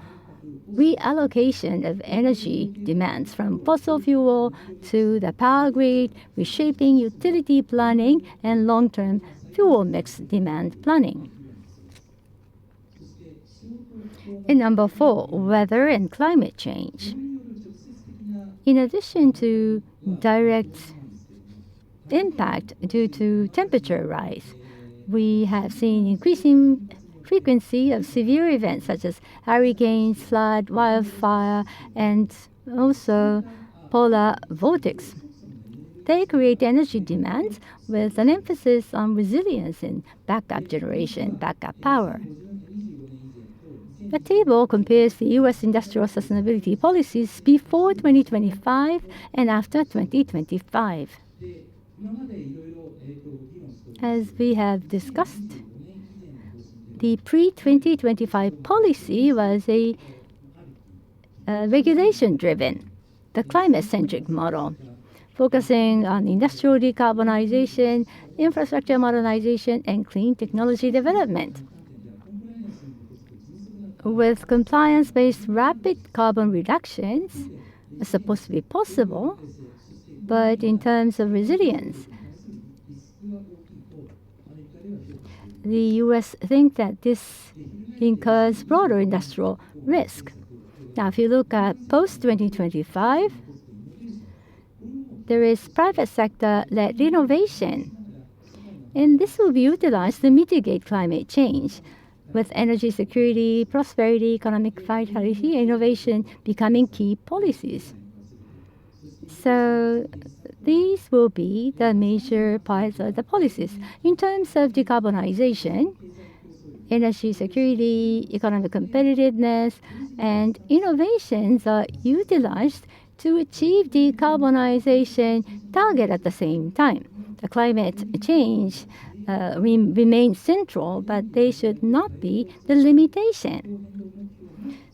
reallocation of energy demands from fossil fuel to the power grid, reshaping utility planning and long-term fuel mix demand planning. And number 4, weather and climate change. In addition to direct impact due to temperature rise, we have seen increasing frequency of severe events such as hurricanes, flood, wildfire, and also polar vortex. They create energy demands with an emphasis on resilience in backup generation, backup power. The table compares the U.S. industrial sustainability policies before 2025 and after 2025. As we have discussed, the pre-2025 policy was a regulation-driven, the climate-centric model, focusing on industrial decarbonization, infrastructure modernization, and clean technology development. With compliance-based rapid carbon reductions are supposed to be possible, but in terms of resilience, the U.S. think that this incurs broader industrial risk. Now, if you look at post-2025, there is private sector-led innovation, and this will be utilized to mitigate climate change, with energy security, prosperity, economic vitality, and innovation becoming key policies. So these will be the major parts of the policies. In terms of decarbonization, energy security, economic competitiveness, and innovations are utilized to achieve decarbonization target at the same time. The climate change remains central, but they should not be the limitation.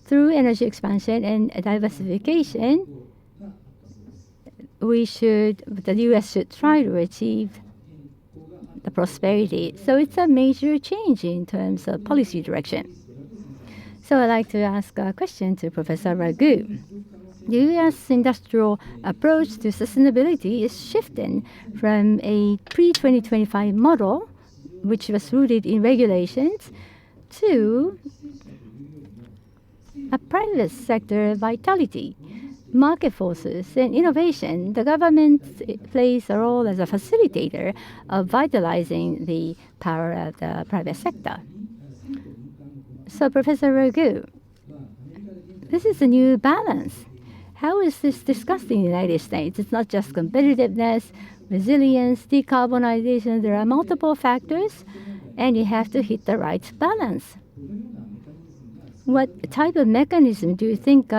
Through energy expansion and diversification, the U.S. should try to achieve the prosperity. So it's a major change in terms of policy direction. So I'd like to ask a question to Professor Ragu. The U.S. industrial approach to sustainability is shifting from a pre-2025 model, which was rooted in regulations, to a private sector vitality, market forces, and innovation. The government plays a role as a facilitator of vitalizing the power of the private sector. So, Professor Ragu, this is a new balance. How is this discussed in the United States? It's not just competitiveness, resilience, decarbonization. There are multiple factors, and you have to hit the right balance. What type of mechanism do you think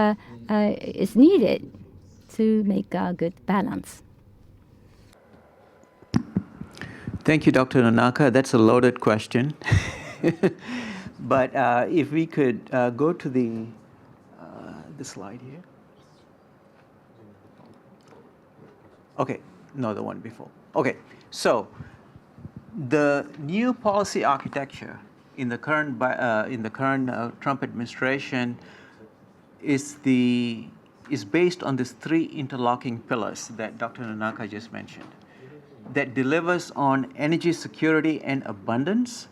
is needed to make a good balance? Thank you, Dr. Nonaka. That's a loaded question. But if we could go to the slide here. Okay, no, the one before. Okay, so the new policy architecture in the current Trump administration is based on these 3 interlocking pillars that Dr. Nonaka just mentioned, that delivers on energy security and abundance,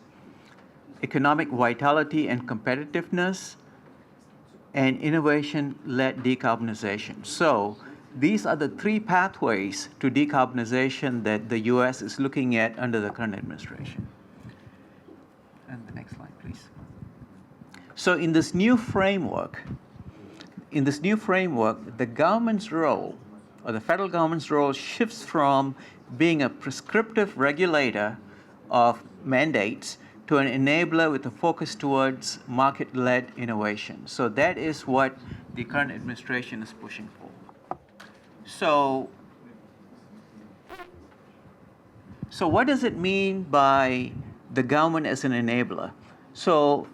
economic vitality and competitiveness, and innovation-led decarbonization. So these are the 3 pathways to decarbonization that the U.S. is looking at under the current administration. And the next slide. please. So in this new framework, the government's role, or the federal government's role, shifts from being a prescriptive regulator of mandates to an enabler with a focus towards market-led innovation. So that is what the current administration is pushing for. So what does it mean by the government as an enabler? So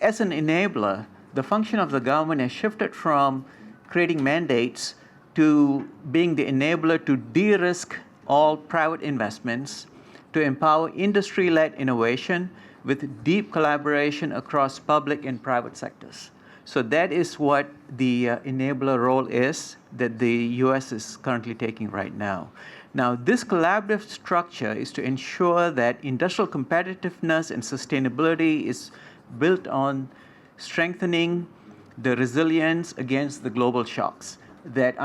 as an enabler, the function of the government has shifted from creating mandates to being the enabler to de-risk all private investments, to empower industry-led innovation with deep collaboration across public and private sectors. So that is what the enabler role is that the US is currently taking right now. Now, this collaborative structure is to ensure that industrial competitiveness and sustainability is built on strengthening the resilience against the global shocks that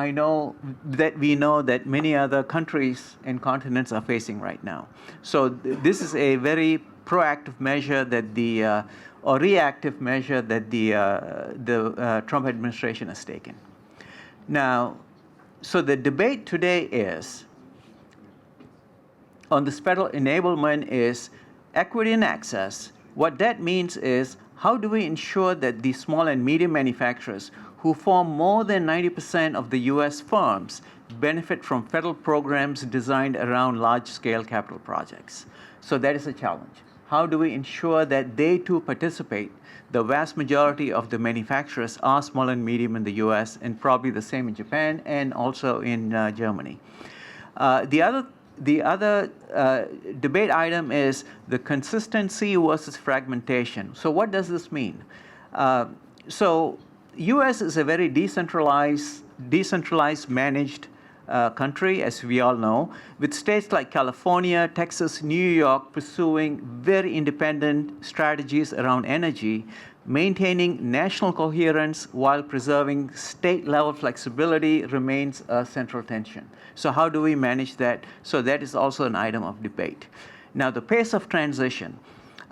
we know that many other countries and continents are facing right now. So this is a very proactive measure that or reactive measure that the Trump administration has taken. Now, so the debate today is on this federal enablement is equity and access. What that means is, how do we ensure that the small and medium manufacturers who form more than 90% of the US firms benefit from federal programs designed around large-scale capital projects? So that is a challenge. How do we ensure that they too participate? The vast majority of the manufacturers are small and medium in the US, and probably the same in Japan and also in Germany. The other debate item is the consistency versus fragmentation. So what does this mean? So US is a very decentralized managed country, as we all know, with states like California, Texas, New York pursuing very independent strategies around energy, maintaining national coherence while preserving state-level flexibility remains a central tension. So how do we manage that? So that is also an item of debate. Now, the pace of transition.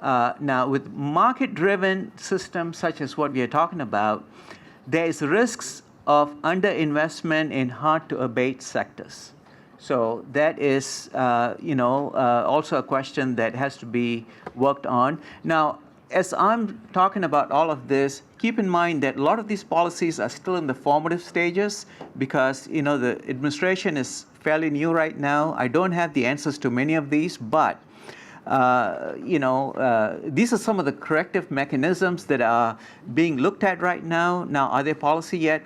Now, with market-driven systems such as what we are talking about, there is risks of underinvestment in hard-to-abate sectors. So that is, also a question that has to be worked on. Now, as I'm talking about all of this, keep in mind that a lot of these policies are still in the formative stages because, the administration is fairly new right now. I don't have the answers to many of these, but these are some of the corrective mechanisms that are being looked at right now. Now, are they policy yet?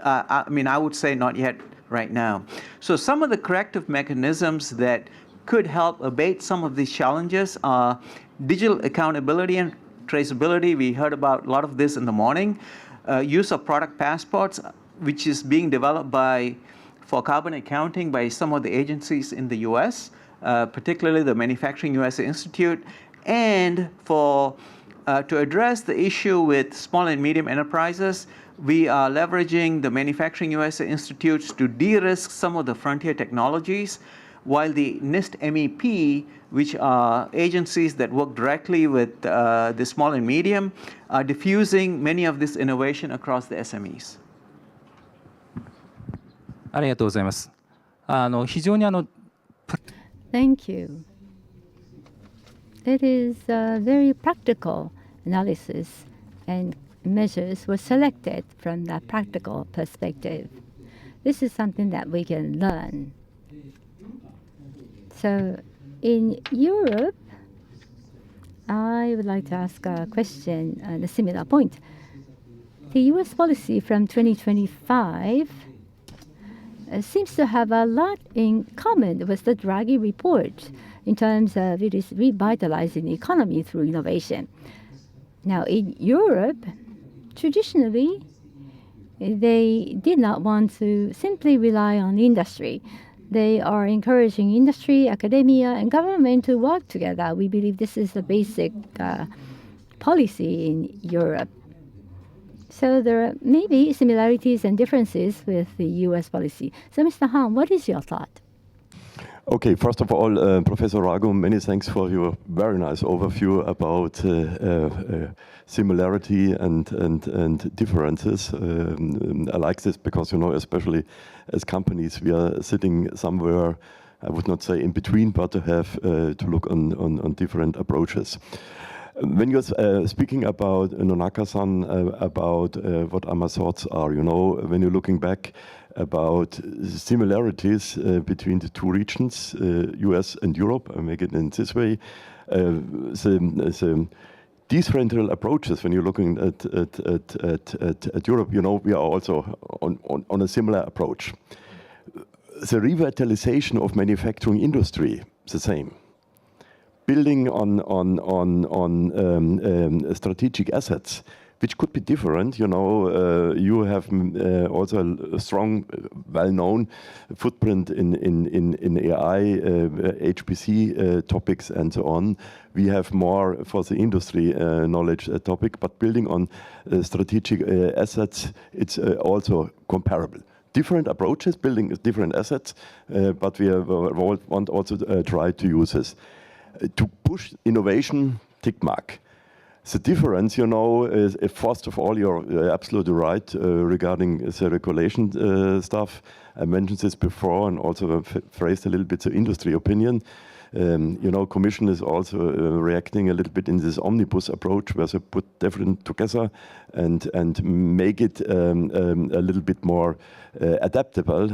I would say not yet right now. So some of the corrective mechanisms that could help abate some of these challenges are digital accountability and traceability. We heard about a lot of this in the morning. Use of product passports, which is being developed for carbon accounting by some of the agencies in the US, particularly the Manufacturing USA Institute, and to address the issue with small and medium enterprises, we are leveraging the Manufacturing USA Institutes to de-risk some of the frontier technologies, while the NIST MEP, which are agencies that work directly with the small and medium, are diffusing many of this innovation across the SMEs. ありがとうございます。非常に Thank you. It is a very practical analysis, and measures were selected from that practical perspective. This is something that we can learn. So in Europe, I would like to ask a question on a similar point. The US policy from 2025 seems to have a lot in common with the Draghi report in terms of it is revitalizing the economy through innovation. Now, in Europe, traditionally, they did not want to simply rely on industry. They are encouraging industry, academia, and government to work together. We believe this is a basic policy in Europe. So there are maybe similarities and differences with the US policy. So, Mr. Hahn, what is your thought? Okay, first of all, Professor Ragu, many thanks for your very nice overview about similarity and differences. I like this because, especially as companies, we are sitting somewhere, I would not say in between, but to have to look on different approaches. When you're speaking about Nonaka-san, about what my thoughts are, when you're looking back about similarities between the two regions, US and Europe, I make it in this way, the differential approaches, when you're looking at Europe, we are also on a similar approach. The revitalization of manufacturing industry is the same. Building on strategic assets, which could be different. You have also a strong, well-known footprint in AI, HPC topics, and so on. We have more for the industry knowledge topic, but building on strategic assets, it's also comparable. Different approaches, building different assets, but we want also to try to use this. To push innovation, tick mark. The difference, is first of all, you're absolutely right regarding the regulation stuff. I mentioned this before and also phrased a little bit the industry opinion. Commission is also reacting a little bit in this omnibus approach where they put different together and make it a little bit more adaptable.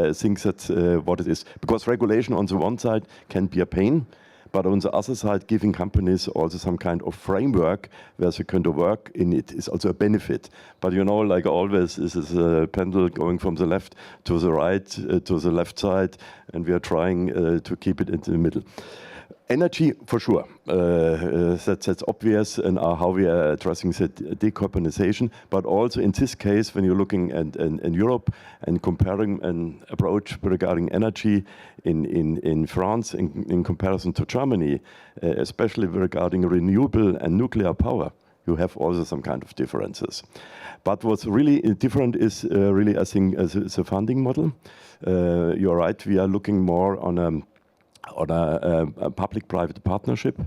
I think that's what it is. Because regulation on the one side can be a pain, but on the other side, giving companies also some kind of framework where they can work in it is also a benefit. But like always, this is a pendulum going from the left to the right, to the left side, and we are trying to keep it in the middle. Energy, for sure. That's obvious, and how we are addressing the decarbonization. But also in this case, when you're looking at in Europe and comparing an approach regarding energy in France in comparison to Germany, especially regarding renewable and nuclear power, you have also some kind of differences. But what's really different is really, I think, the funding model. You're right, we are looking more on a public-private partnership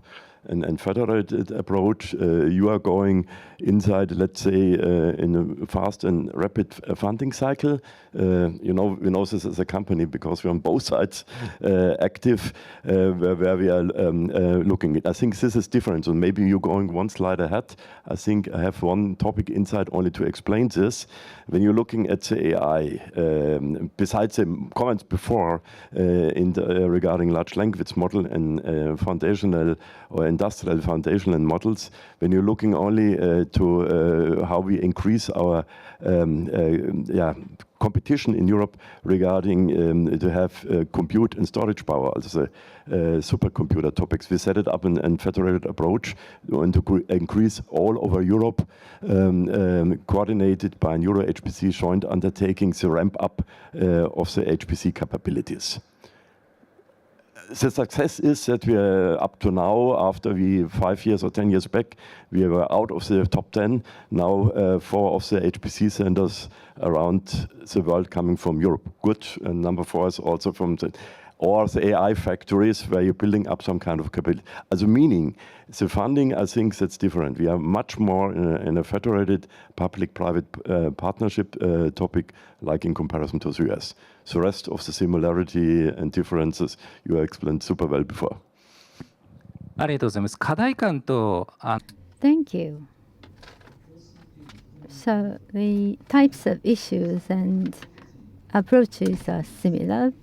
and federated approach. You are going inside, let's say, in a fast and rapid funding cycle. We know this as a company because we're on both sides active, where we are looking at. I think this is different. So maybe you're going one slide ahead. I think I have one topic inside only to explain this. When you're looking at the AI, besides the comments before regarding large language model and foundational or industrial foundational models, when you're looking only to how we increase our competition in Europe regarding to have compute and storage power, also supercomputer topics. We set it up in federated approach and to increase all over Europe, coordinated by an Euro HPC joint undertaking the ramp up of the HPC capabilities. The success is that we are up to now, after 5 years or 10 years back, we were out of the top 10. Now 4 of the HPC centers around the world coming from Europe. Good. And number 4 is also from the AI factories where you're building up some kind of capability. As a meaning, the funding, I think that's different. We are much more in a federated public-private partnership topic, like in comparison to the US. The rest of the similarity and differences you explained super well before. ありがとうございます。課題感と Thank you. So the types of issues and approaches are similar,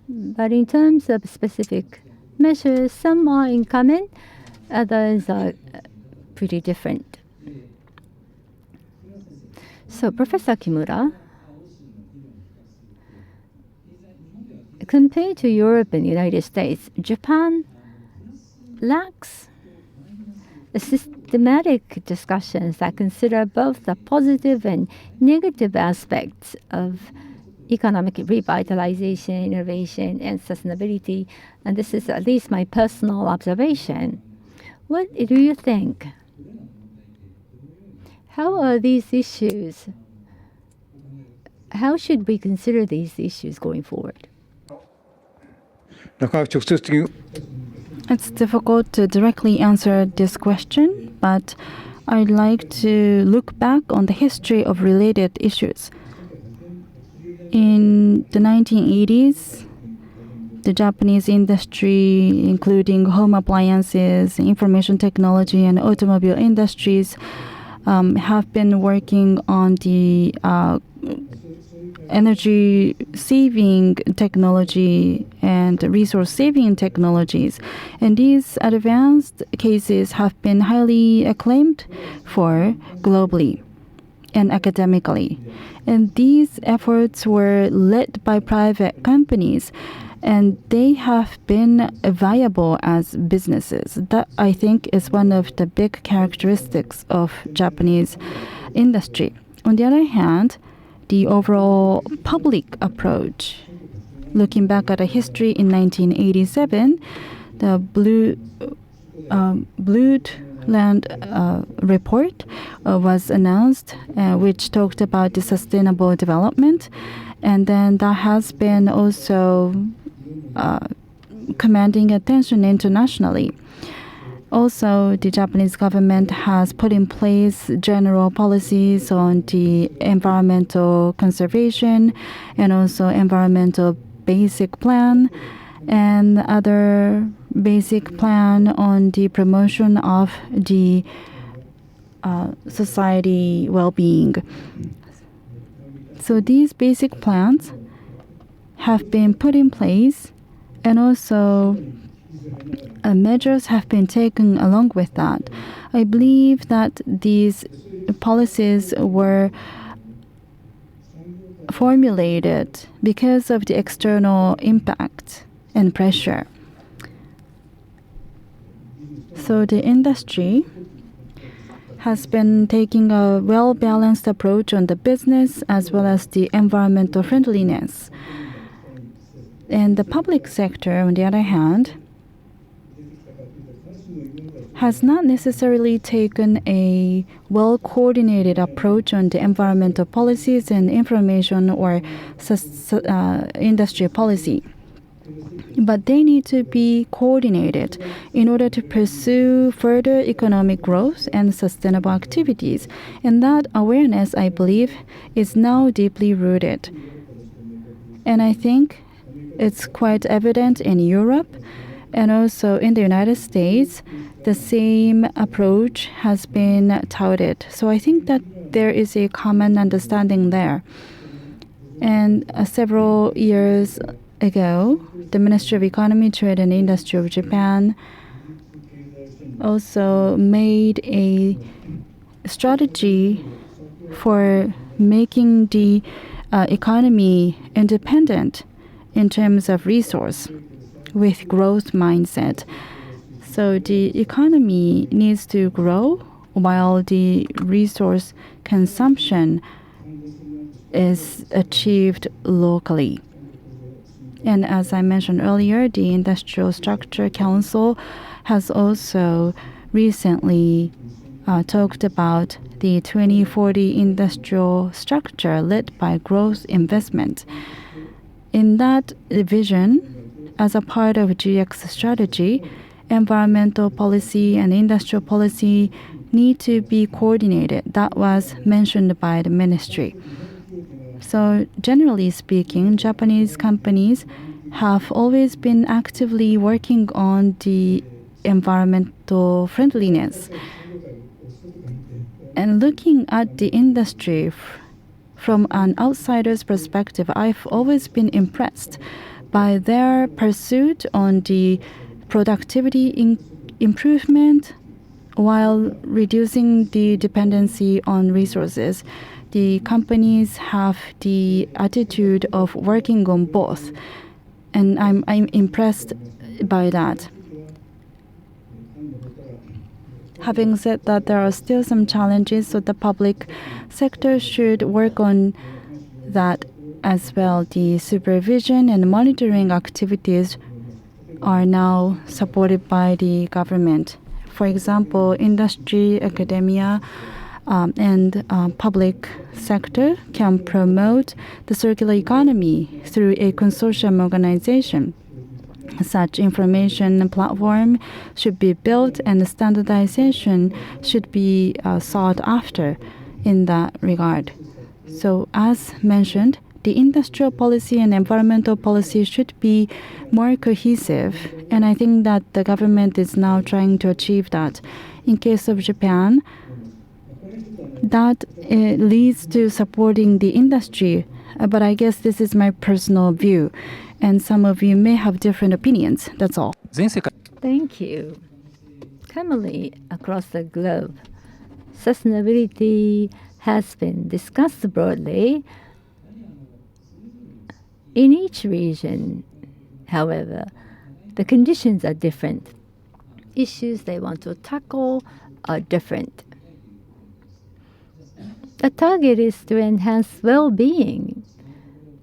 but in terms of specific measures, some are in common, others are pretty different. So Professor Kimura, compared to Europe and the United States, Japan lacks systematic discussions that consider both the positive and negative aspects of economic revitalization, innovation, and sustainability. And this is at least my personal observation. What do you think? How are these issues? How should we consider these issues going forward? なかなか直接的に It's difficult to directly answer this question, but I'd like to look back on the history of related issues. In the 1980s, the Japanese industry, including home appliances, information technology, and automobile industries, have been working on the energy saving technology and resource saving technologies. And these advanced cases have been highly acclaimed for globally and academically. And these efforts were led by private companies, and they have been viable as businesses. That, I think, is one of the big characteristics of Japanese industry. On the other hand, the overall public approach, looking back at a history in 1987, the Blueland report was announced, which talked about the sustainable development, and then that has been also commanding attention internationally. Also, the Japanese government has put in place general policies on the environmental conservation and also environmental basic plan and other basic plan on the promotion of the society well-being. So these basic plans have been put in place, and also measures have been taken along with that. I believe that these policies were formulated because of the external impact and pressure. So the industry has been taking a well-balanced approach on the business as well as the environmental friendliness. And the public sector, on the other hand, has not necessarily taken a well-coordinated approach on the environmental policies and information or industry policy. But they need to be coordinated in order to pursue further economic growth and sustainable activities. And that awareness, I believe, is now deeply rooted. And I think it's quite evident in Europe and also in the United States. The same approach has been touted. So I think that there is a common understanding there. And several years ago, the Ministry of Economy, Trade and Industry of Japan also made a strategy for making the economy independent in terms of resource with growth mindset. So the economy needs to grow while the resource consumption is achieved locally. And as I mentioned earlier, the Industrial Structure Council has also recently talked about the 2040 industrial structure led by growth investment. In that vision, as a part of GX strategy, environmental policy and industrial policy need to be coordinated. That was mentioned by the ministry. So generally speaking, Japanese companies have always been actively working on the environmental friendliness. And looking at the industry from an outsider's perspective, I've always been impressed by their pursuit on the productivity improvement while reducing the dependency on resources. The companies have the attitude of working on both, and I'm impressed by that. Having said that, there are still some challenges, so the public sector should work on that as well. The supervision and monitoring activities are now supported by the government. For example, industry, academia, and public sector can promote the circular economy through a consortium organization. such information platform should be built and the standardization should be sought after in that regard. So as mentioned, the industrial policy and environmental policy should be more cohesive, and I think that the government is now trying to achieve that. In case of Japan, that leads to supporting the industry, but I guess this is my personal view, and some of you may have different opinions. That's all. 全世界 Thank you. Commonly across the globe, sustainability has been discussed broadly. In each region, however, the conditions are different. Issues they want to tackle are different. The target is to enhance well-being.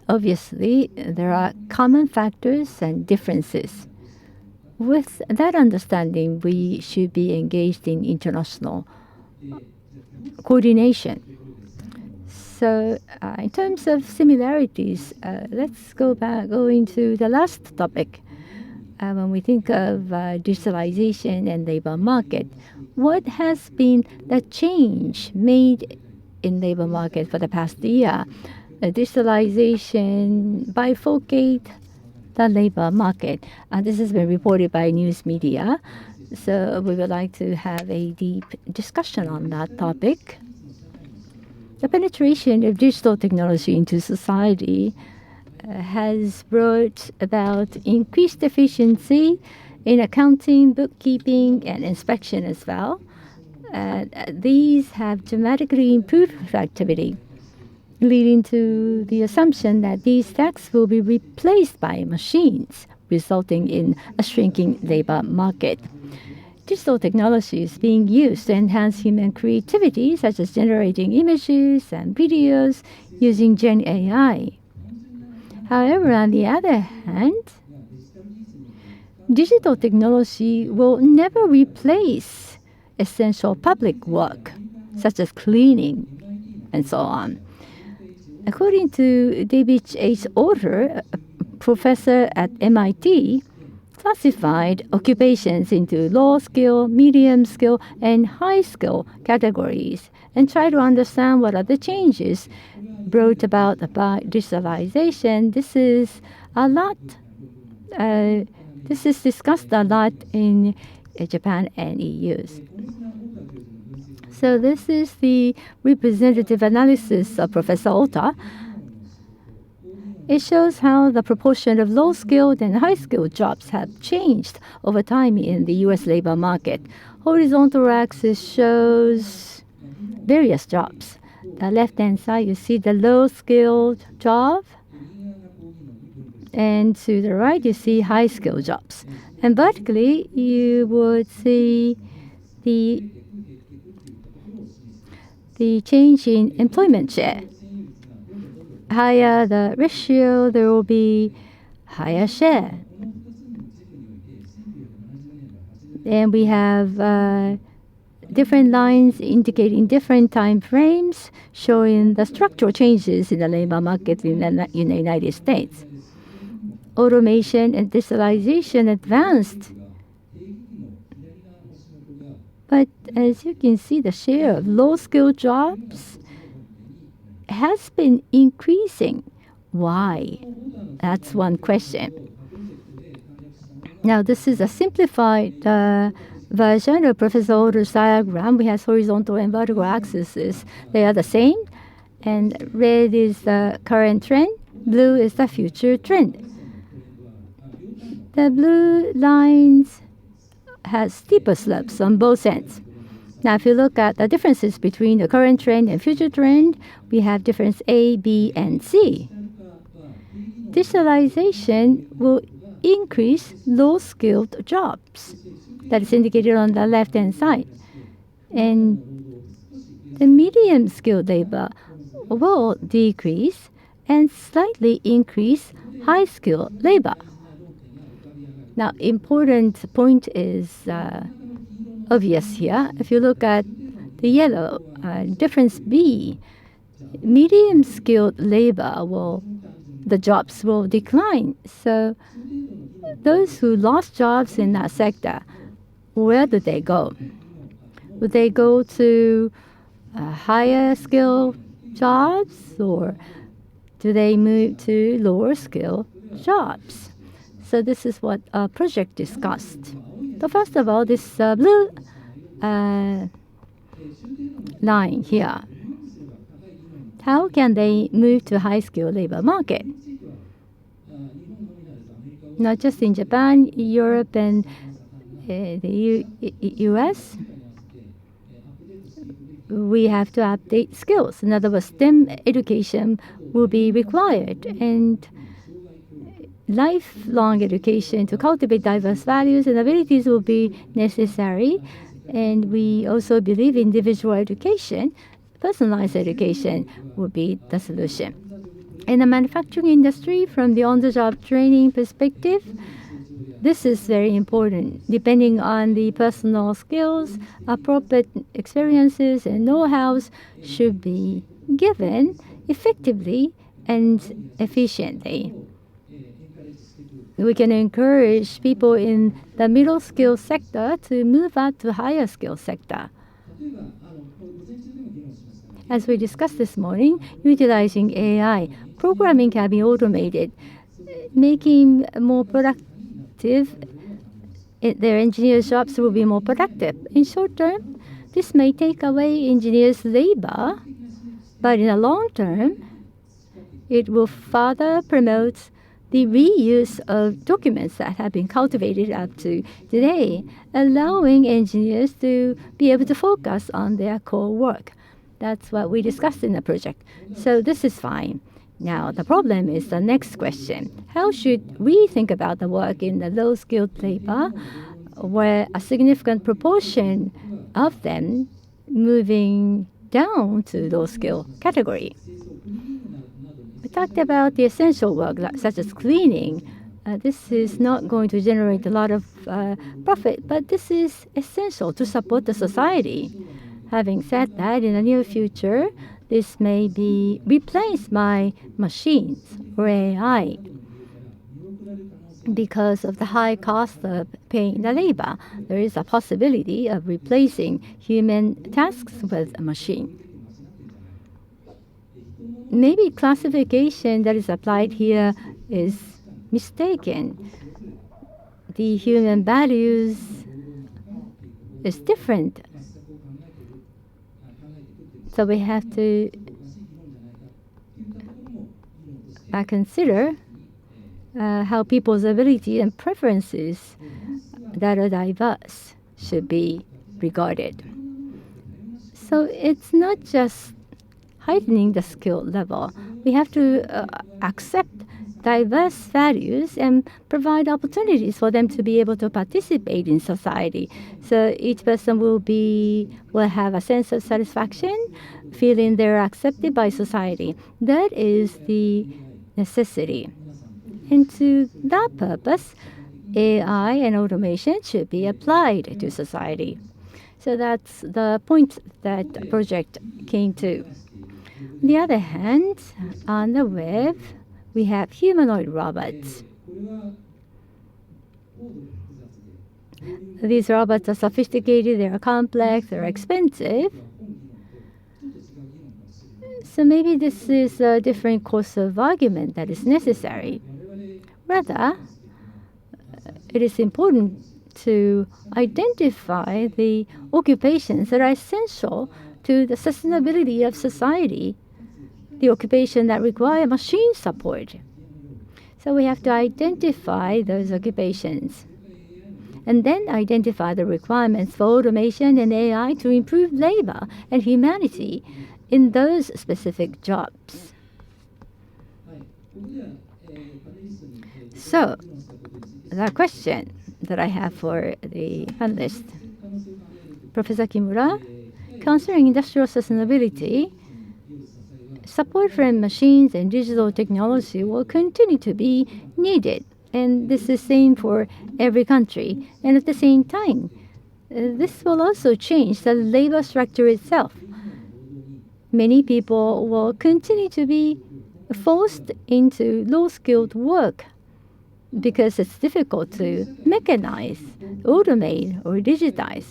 Obviously, there are common factors and differences. With that understanding, we should be engaged in international coordination. So, in terms of similarities, let's go into the last topic. When we think of digitalization and labor market, what has been the change made in labor market for the past year? Digitalization bifurcate the labor market. This has been reported by news media. So we would like to have a deep discussion on that topic. The penetration of digital technology into society has brought about increased efficiency in accounting, bookkeeping, and inspection as well. These have dramatically improved productivity, leading to the assumption that these tasks will be replaced by machines, resulting in a shrinking labor market. Digital technology is being used to enhance human creativity, such as generating images and videos using Gen AI. However, on the other hand, digital technology will never replace essential public work, such as cleaning and so on. According to David H. Order, a professor at MIT, classified occupations into low skill, medium skill, and high skill categories and try to understand what are the changes brought about by digitalization. This is discussed a lot in Japan and EU. So this is the representative analysis of Professor Ota. It shows how the proportion of low-skilled and high-skilled jobs have changed over time in the U.S. labor market. Horizontal axis shows various jobs. The left-hand side, you see the low-skilled job, and to the right, you see high-skilled jobs. And vertically, you would see the change in employment share. Higher the ratio, there will be higher share. And we have different lines indicating different time frames, showing the structural changes in the labor market in the United States. Automation and digitalization advanced. But as you can see, the share of low-skilled jobs has been increasing. Why? That's one question. Now, this is a simplified version of Professor Oda's diagram. We have horizontal and vertical axes. They are the same. And red is the current trend. Blue is the future trend. The blue lines has steeper slopes on both ends. Now, if you look at the differences between the current trend and future trend, we have difference A, B, and C. Digitalization will increase low-skilled jobs. That is indicated on the left-hand side. And the medium-skilled labor will decrease and slightly increase high-skilled labor. Now, important point is obvious here. If you look at the yellow, difference B, medium-skilled labor the jobs will decline. So those who lost jobs in that sector, where do they go? Would they go to higher skill jobs, or do they move to lower skill jobs? So this is what our project discussed. So first of all, this blue line here. How can they move to high-skilled labor market? Not just in Japan, Europe, and the US. We have to update skills. In other words, STEM education will be required, and lifelong education to cultivate diverse values and abilities will be necessary. And we also believe individual education, personalized education, will be the solution. In the manufacturing industry, from the on-the-job training perspective, this is very important. Depending on the personal skills, appropriate experiences and know-hows should be given effectively and efficiently. We can encourage people in the middle skill sector to move out to higher skill sector. As we discussed this morning, utilizing AI, programming can be automated, making more productive. Their engineers' jobs will be more productive. In short term, this may take away engineers' labor, but in the long term, it will further promote the reuse of documents that have been cultivated up to today, allowing engineers to be able to focus on their core work. That's what we discussed in the project. So this is fine. Now, the problem is the next question. How should we think about the work in the low-skilled labor, where a significant proportion of them moving down to low-skill category? We talked about the essential work, such as cleaning. This is not going to generate a lot of profit, but this is essential to support the society. Having said that, in the near future, this may be replaced by machines or AI because of the high cost of paying the labor. There is a possibility of replacing human tasks with a machine. Maybe classification that is applied here is mistaken. The human values is different. So we have to consider how people's ability and preferences that are diverse should be regarded. So it's not just heightening the skill level. We have to accept diverse values and provide opportunities for them to be able to participate in society. So each person will have a sense of satisfaction, feeling they're accepted by society. That is the necessity. And to that purpose, AI and automation should be applied to society. So that's the point that the project came to. On the other hand, on the web, we have humanoid robots. These robots are sophisticated, they are complex, they are expensive. So maybe this is a different course of argument that is necessary. Rather, it is important to identify the occupations that are essential to the sustainability of society, the occupation that require machine support. So we have to identify those occupations and then identify the requirements for automation and AI to improve labor and humanity in those specific jobs. So the question that I have for the panelists, Professor Kimura, concerning industrial sustainability, support from machines and digital technology will continue to be needed. And this is the same for every country. And at the same time, this will also change the labor structure itself. Many people will continue to be forced into low-skilled work. because it's difficult to mechanize, automate, or digitize.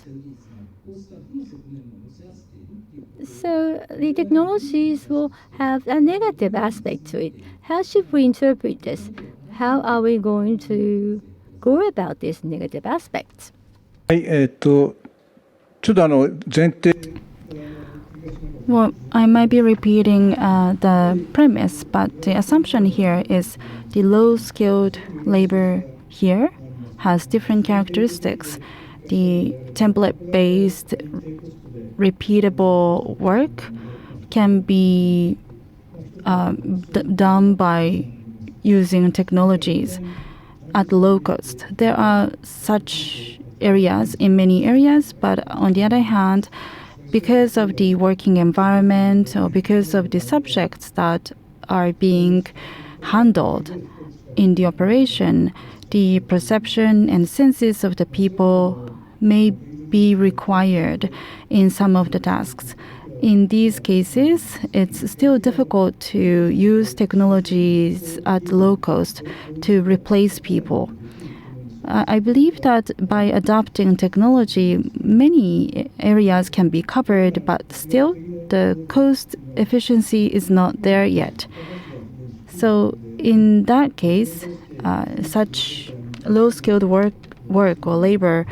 So the technologies will have a negative aspect to it. How should we interpret this? How are we going to go about these negative aspects? はい、ちょっと前提 Well, I might be repeating the premise, but the assumption here is the low-skilled labor here has different characteristics. The template-based, repeatable work can be done by using technologies at low cost. There are such areas in many areas, but on the other hand, because of the working environment or because of the subjects that are being handled in the operation, the perception and senses of the people may be required in some of the tasks. In these cases, it's still difficult to use technologies at low cost to replace people. I believe that by adopting technology, many areas can be covered, but still the cost efficiency is not there yet. So in that case, such low-skilled work or labor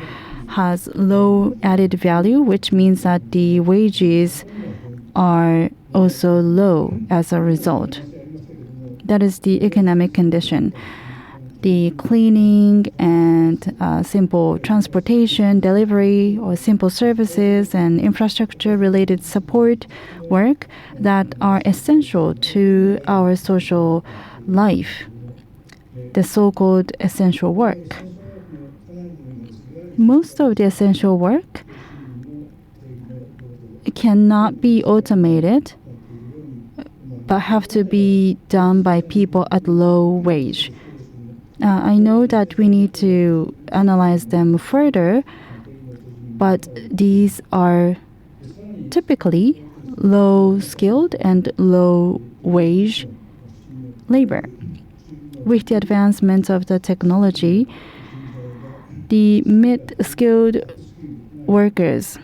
has low added value, which means that the wages are also low as a result. That is the economic condition. The cleaning and simple transportation, delivery, or simple services and infrastructure-related support work that are essential to our social life, the so-called essential work. Most of the essential work cannot be automated, but have to be done by people at low wage. I know that we need to analyze them further, but these are typically low-skilled and low-wage labor. With the advancement of the technology, the mid-skilled workers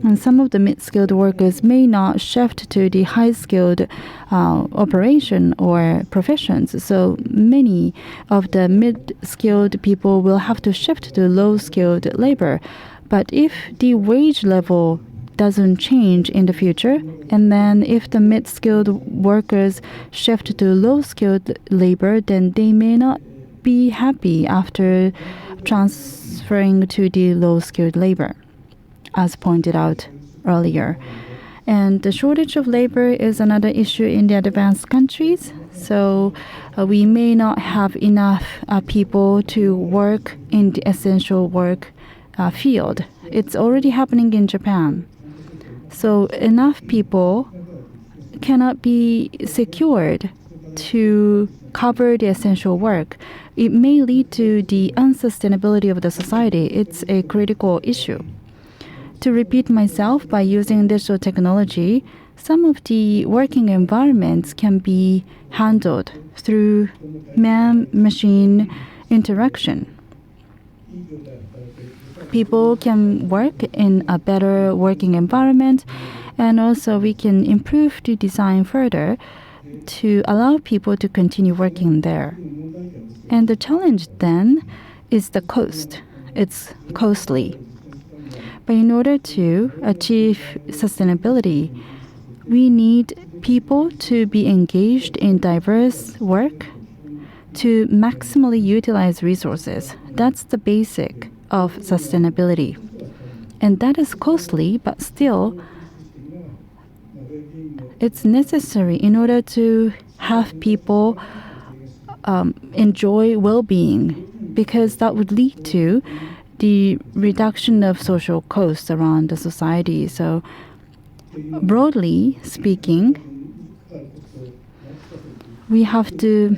and some of the mid-skilled workers may not shift to the high-skilled operation or professions. So many of the mid-skilled people will have to shift to low-skilled labor. But if the wage level doesn't change in the future, and then if the mid-skilled workers shift to low-skilled labor, then they may not be happy after transferring to the low-skilled labor, as pointed out earlier. And the shortage of labor is another issue in the advanced countries. So we may not have enough people to work in the essential work field. It's already happening in Japan. So enough people cannot be secured to cover the essential work. It may lead to the unsustainability of the society. It's a critical issue. To repeat myself, by using digital technology, some of the working environments can be handled through man-machine interaction. People can work in a better working environment, and also we can improve the design further to allow people to continue working there. And the challenge then is the cost. It's costly. But in order to achieve sustainability, we need people to be engaged in diverse work to maximally utilize resources. That's the basic of sustainability. And that is costly, but still, it's necessary in order to have people enjoy well-being, because that would lead to the reduction of social costs around the society. So broadly speaking, we have to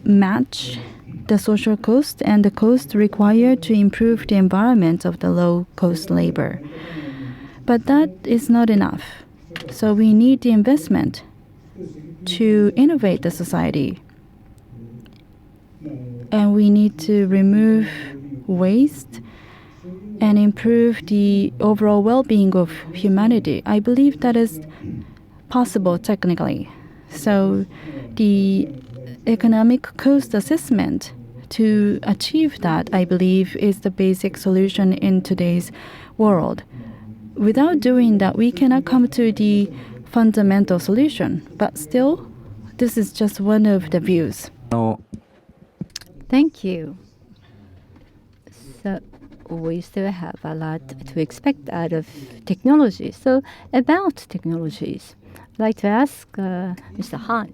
match the social cost and the cost required to improve the environment of the low-cost labor. But that is not enough. So we need the investment to innovate the society. And we need to remove waste and improve the overall well-being of humanity. I believe that is possible technically. So the economic cost assessment to achieve that, I believe, is the basic solution in today's world. Without doing that, we cannot come to the fundamental solution. But still, this is just one of the views. Thank you. So we still have a lot to expect out of technology. So about technologies, I'd like to ask Mr. Hahn.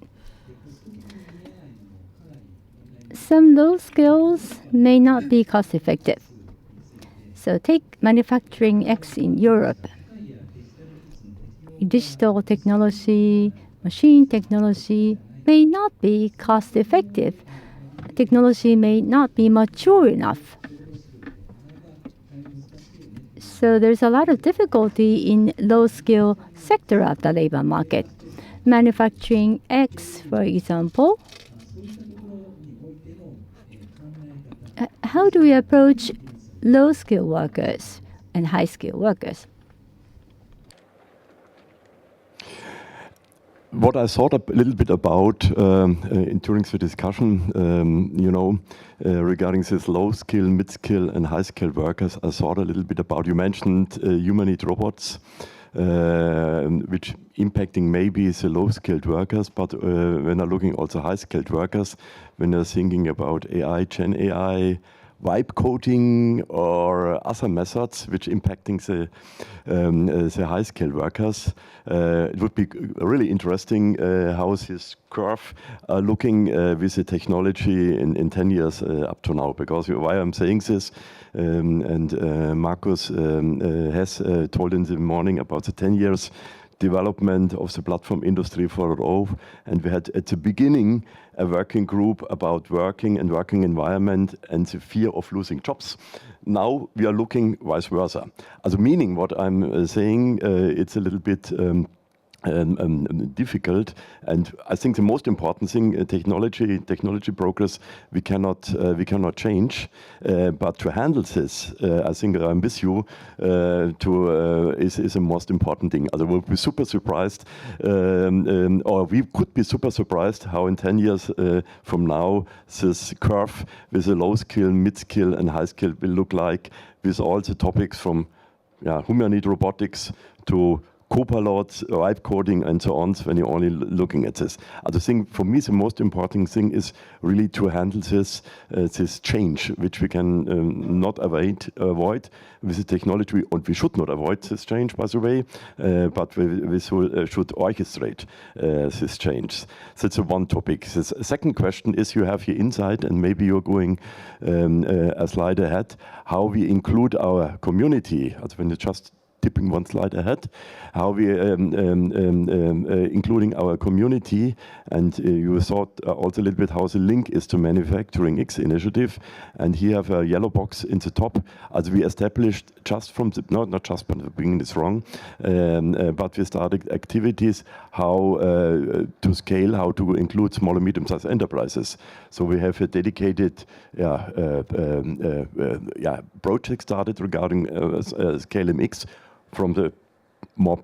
Some low skills may not be cost effective. So take manufacturing X in Europe. Digital technology, machine technology may not be cost effective. Technology may not be mature enough. So there's a lot of difficulty in low-skill sector of the labor market. Manufacturing X, for example. How do we approach low-skill workers and high-skill workers? What I thought a little bit about during the discussion, regarding this low-skill, mid-skill, and high-skill workers, I thought a little bit about. You mentioned humanoid robots, which impacting maybe the low-skilled workers, but when I'm looking also high-skilled workers, when they're thinking about AI, Gen AI, vibe coding or other methods which impacting the high-skilled workers. It would be really interesting how this curve looking with the technology in 10 years up to now. Because why I'm saying this, and Markus has told in the morning about the 10 years development of the platform Industrie 4.0, and we had at the beginning a working group about working and working environment and the fear of losing jobs. Now we are looking vice versa. As meaning what I'm saying, it's a little bit difficult, and I think the most important thing, technology progress, we cannot change, but to handle this, I think I'm with you, is the most important thing. Also we'll be super surprised, or we could be super surprised how in 10 years from now this curve with a low skill, mid skill, and high skill will look like, with all the topics from humanoid robotics to copilots, vibe coding, and so on, when you're only looking at this. I think for me the most important thing is really to handle this change, which we can not avoid with the technology, and we should not avoid this change, by the way, but we should orchestrate this change. That's the one topic. The second question is, you have here insight, and maybe you're going a slide ahead, how we include our community. When you just tipping one slide ahead, how we including our community, and you thought also a little bit how the link is to Manufacturing X initiative, and here have a yellow box in the top. As we established just from the, not just from the beginning, it's wrong, but we started activities how to scale, how to include small and medium-sized enterprises. So we have a dedicated project started regarding Scale MX from the more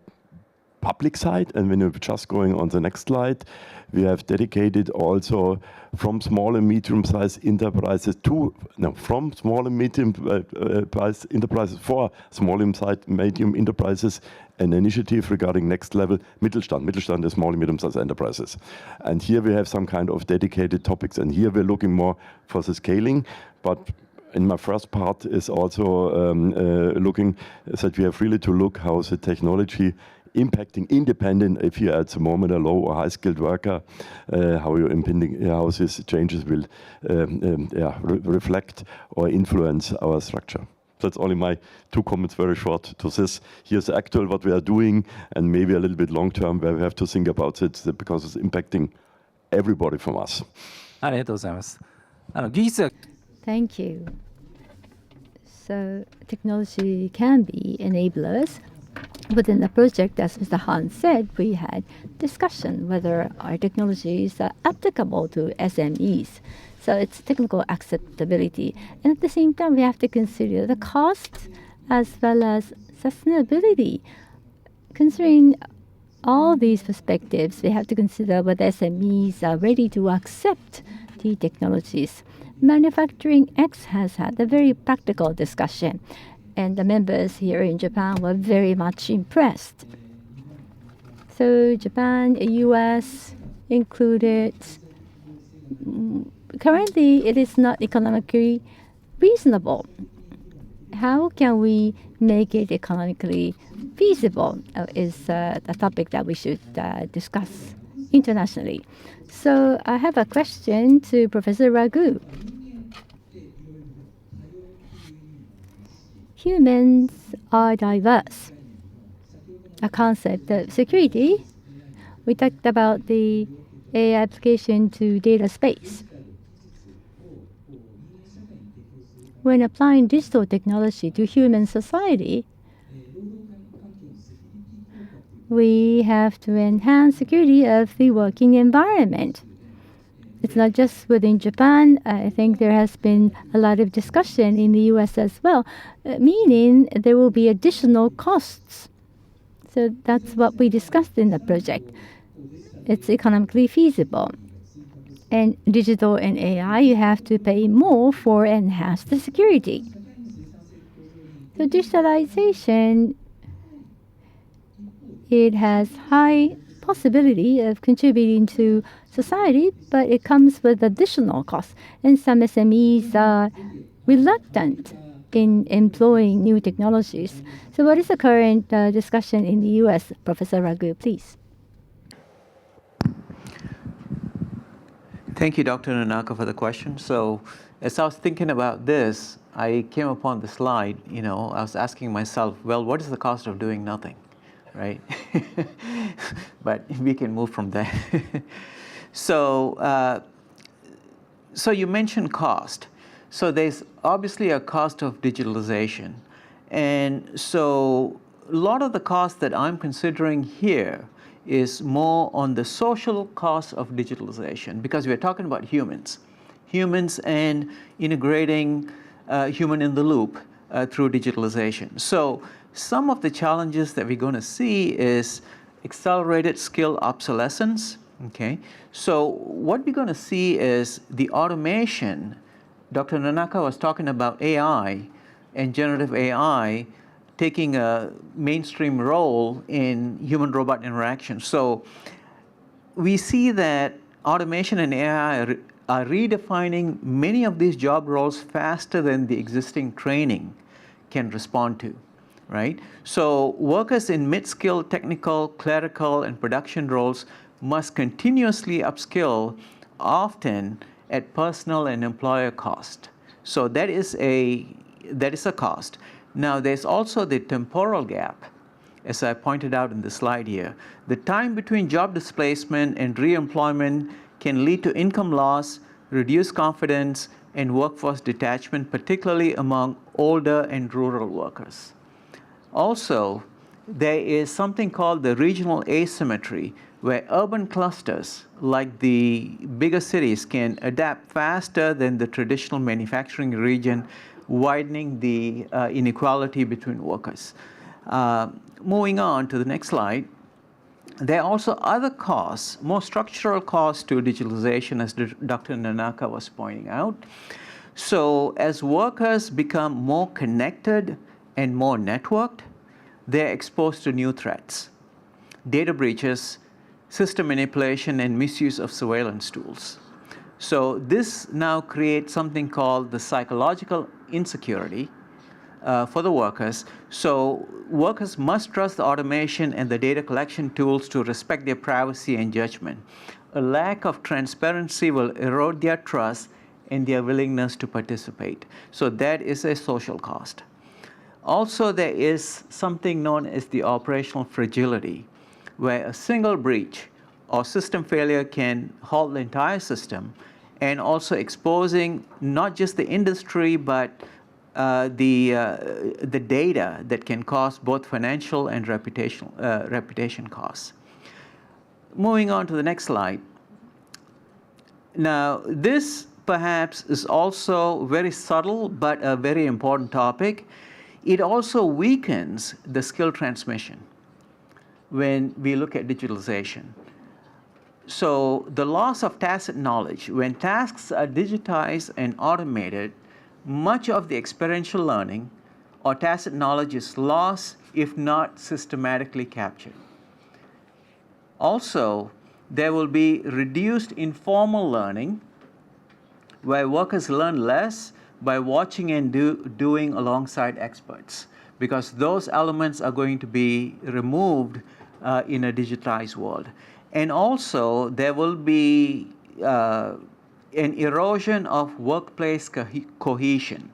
public side, and when you're just going on the next slide, we have dedicated also from small and medium-sized enterprises from small and medium-sized enterprises for small and medium enterprises, an initiative regarding next level Mittelstand. Mittelstand is small and medium-sized enterprises. And here we have some kind of dedicated topics, and here we're looking more for the scaling, but in my first part is also looking that we have really to look how the technology impacting independent, if you're at the moment a low or high skilled worker, how these changes will reflect or influence our structure. That's only my 2 comments, very short to this. Here's actual what we are doing, and maybe a little bit long term where we have to think about it, because it's impacting everybody from us. ありがとうございます。技術は Thank you. So technology can be enablers, within the project, as Mr. Hahn said, we had discussion whether our technologies are applicable to SMEs. So it's technical acceptability. And at the same time, we have to consider the cost as well as sustainability. Considering all these perspectives, we have to consider whether SMEs are ready to accept the technologies. Manufacturing X has had a very practical discussion, and the members here in Japan were very much impressed. So Japan, US included. Currently, it is not economically reasonable. How can we make it economically feasible is a topic that we should discuss internationally. So I have a question to Professor Ragu. Humans are diverse. A concept of security, we talked about the AI application to data space. When applying digital technology to human society, we have to enhance security of the working environment. It's not just within Japan. I think there has been a lot of discussion in the US as well, meaning there will be additional costs. So that's what we discussed in the project. It's economically feasible. And digital and AI, you have to pay more for enhanced security. So digitalization, it has high possibility of contributing to society, but it comes with additional costs. And some SMEs are reluctant in employing new technologies. So what is the current discussion in the US? Professor Ragu, please. Thank you, Dr. Nonaka, for the question. So as I was thinking about this, I came upon the slide. I was asking myself, well, what is the cost of doing nothing, right? But we can move from there. So you mentioned cost. So there's obviously a cost of digitalization. And so a lot of the cost that I'm considering here is more on the social cost of digitalization, because we're talking about humans and integrating human in the loop through digitalization. So some of the challenges that we're going to see is accelerated skill obsolescence. Okay, so what we're going to see is the automation. Dr. Nonaka was talking about AI and generative AI taking a mainstream role in human-robot interaction. So we see that automation and AI are redefining many of these job roles faster than the existing training can respond to, right? So workers in mid-skill, technical, clerical, and production roles must continuously upskill, often at personal and employer cost. So that is a cost. Now, there's also the temporal gap, as I pointed out in the slide here. The time between job displacement and reemployment can lead to income loss, reduced confidence, and workforce detachment, particularly among older and rural workers. Also, there is something called the regional asymmetry, where urban clusters, like the bigger cities, can adapt faster than the traditional manufacturing region, widening the inequality between workers. Moving on to the next slide, there are also other costs, more structural costs to digitalization, as Dr. Nonaka was pointing out. So as workers become more connected and more networked, they're exposed to new threats: data breaches, system manipulation, and misuse of surveillance tools. So this now creates something called the psychological insecurity for the workers. So workers must trust the automation and the data collection tools to respect their privacy and judgment. A lack of transparency will erode their trust and their willingness to participate. So that is a social cost. Also, there is something known as the operational fragility, where a single breach or system failure can halt the entire system, and also exposing not just the industry, but the data that can cause both financial and reputation costs. Moving on to the next slide. Now, this perhaps is also very subtle but a very important topic. It also weakens the skill transmission when we look at digitalization. So the loss of tacit knowledge, when tasks are digitized and automated, much of the experiential learning or tacit knowledge is lost if not systematically captured. Also, there will be reduced informal learning where workers learn less by watching and doing alongside experts, because those elements are going to be removed in a digitized world. And also, there will be an erosion of workplace cohesion.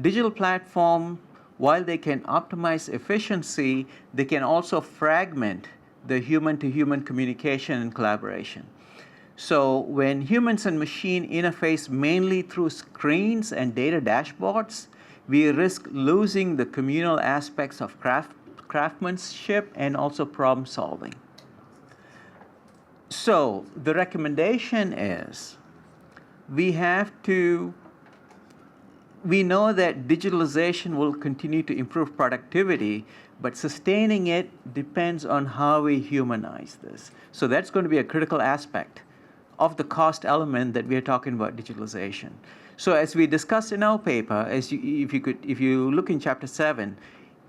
Digital platform, while they can optimize efficiency, they can also fragment the human-to-human communication and collaboration. So when humans and machine interface mainly through screens and data dashboards, we risk losing the communal aspects of craftsmanship and also problem solving. So the recommendation is we know that digitalization will continue to improve productivity, but sustaining it depends on how we humanize this. So that's going to be a critical aspect of the cost element that we are talking about digitalization. So as we discussed in our paper, if you look in chapter 7,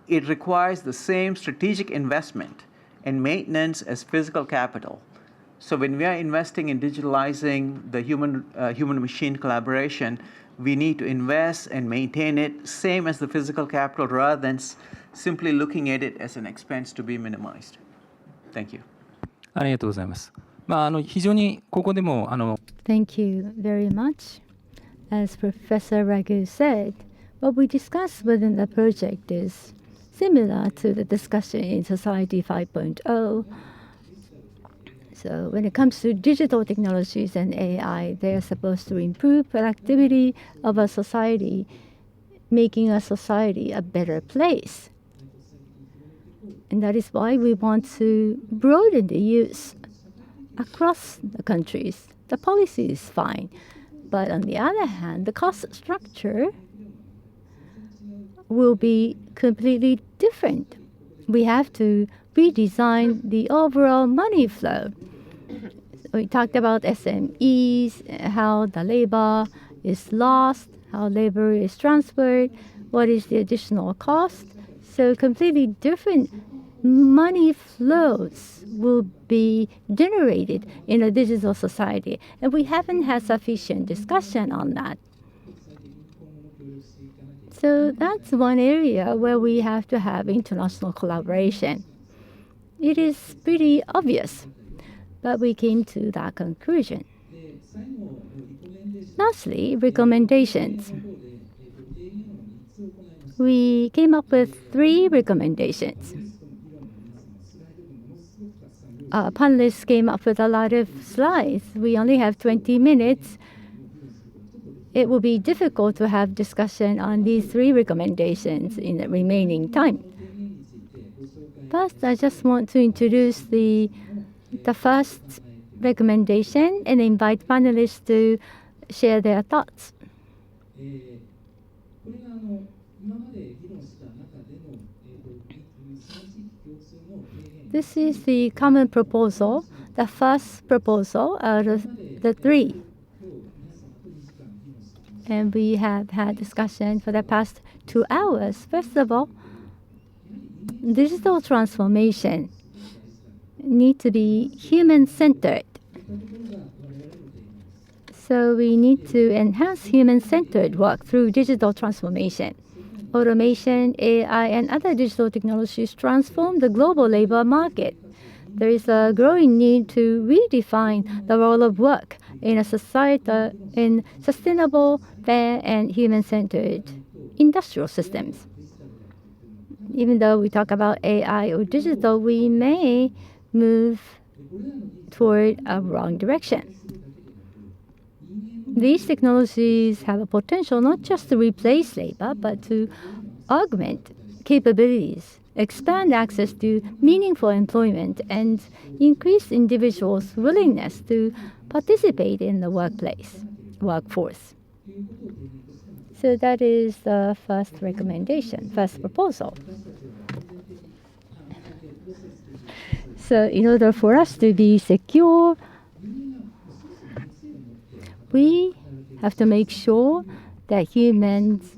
it requires the same strategic investment and maintenance as physical capital. So when we are investing in digitalizing the human-machine collaboration, we need to invest and maintain it same as the physical capital rather than simply looking at it as an expense to be minimized. Thank you. ありがとうございます。非常にここでもThank you very much. As Professor Ragu said, what we discussed within the project is similar to the discussion in Society 5.0. So when it comes to digital technologies and AI, they are supposed to improve productivity of a society, making a society a better place. And that is why we want to broaden the use across the countries. The policy is fine. But on the other hand, the cost structure will be completely different. We have to redesign the overall money flow. We talked about SMEs, how the labor is lost, how labor is transferred, what is the additional cost. So completely different money flows will be generated in a digital society. And we haven't had sufficient discussion on that. So that's one area where we have to have international collaboration. It is pretty obvious, but we came to that conclusion. Lastly, recommendations. We came up with 3 recommendations. Panelists came up with a lot of slides. We only have 20 minutes. It will be difficult to have discussion on these 3 recommendations in the remaining time. First, I just want to introduce the first recommendation and invite panelists to share their thoughts. This is the common proposal, the first proposal out of the 3. And we have had discussion for the past 2 hours. First of all, digital transformation need to be human-centered. So we need to enhance human-centered work through digital transformation. Automation, AI, and other digital technologies transform the global labor market. There is a growing need to redefine the role of work in a society in sustainable, fair, and human-centered industrial systems. Even though we talk about AI or digital, we may move toward a wrong direction. These technologies have a potential not just to replace labor, but to augment capabilities, expand access to meaningful employment, and increase individuals' willingness to participate in the workforce. So that is the first recommendation, first proposal. So in order for us to be secure, we have to make sure that humans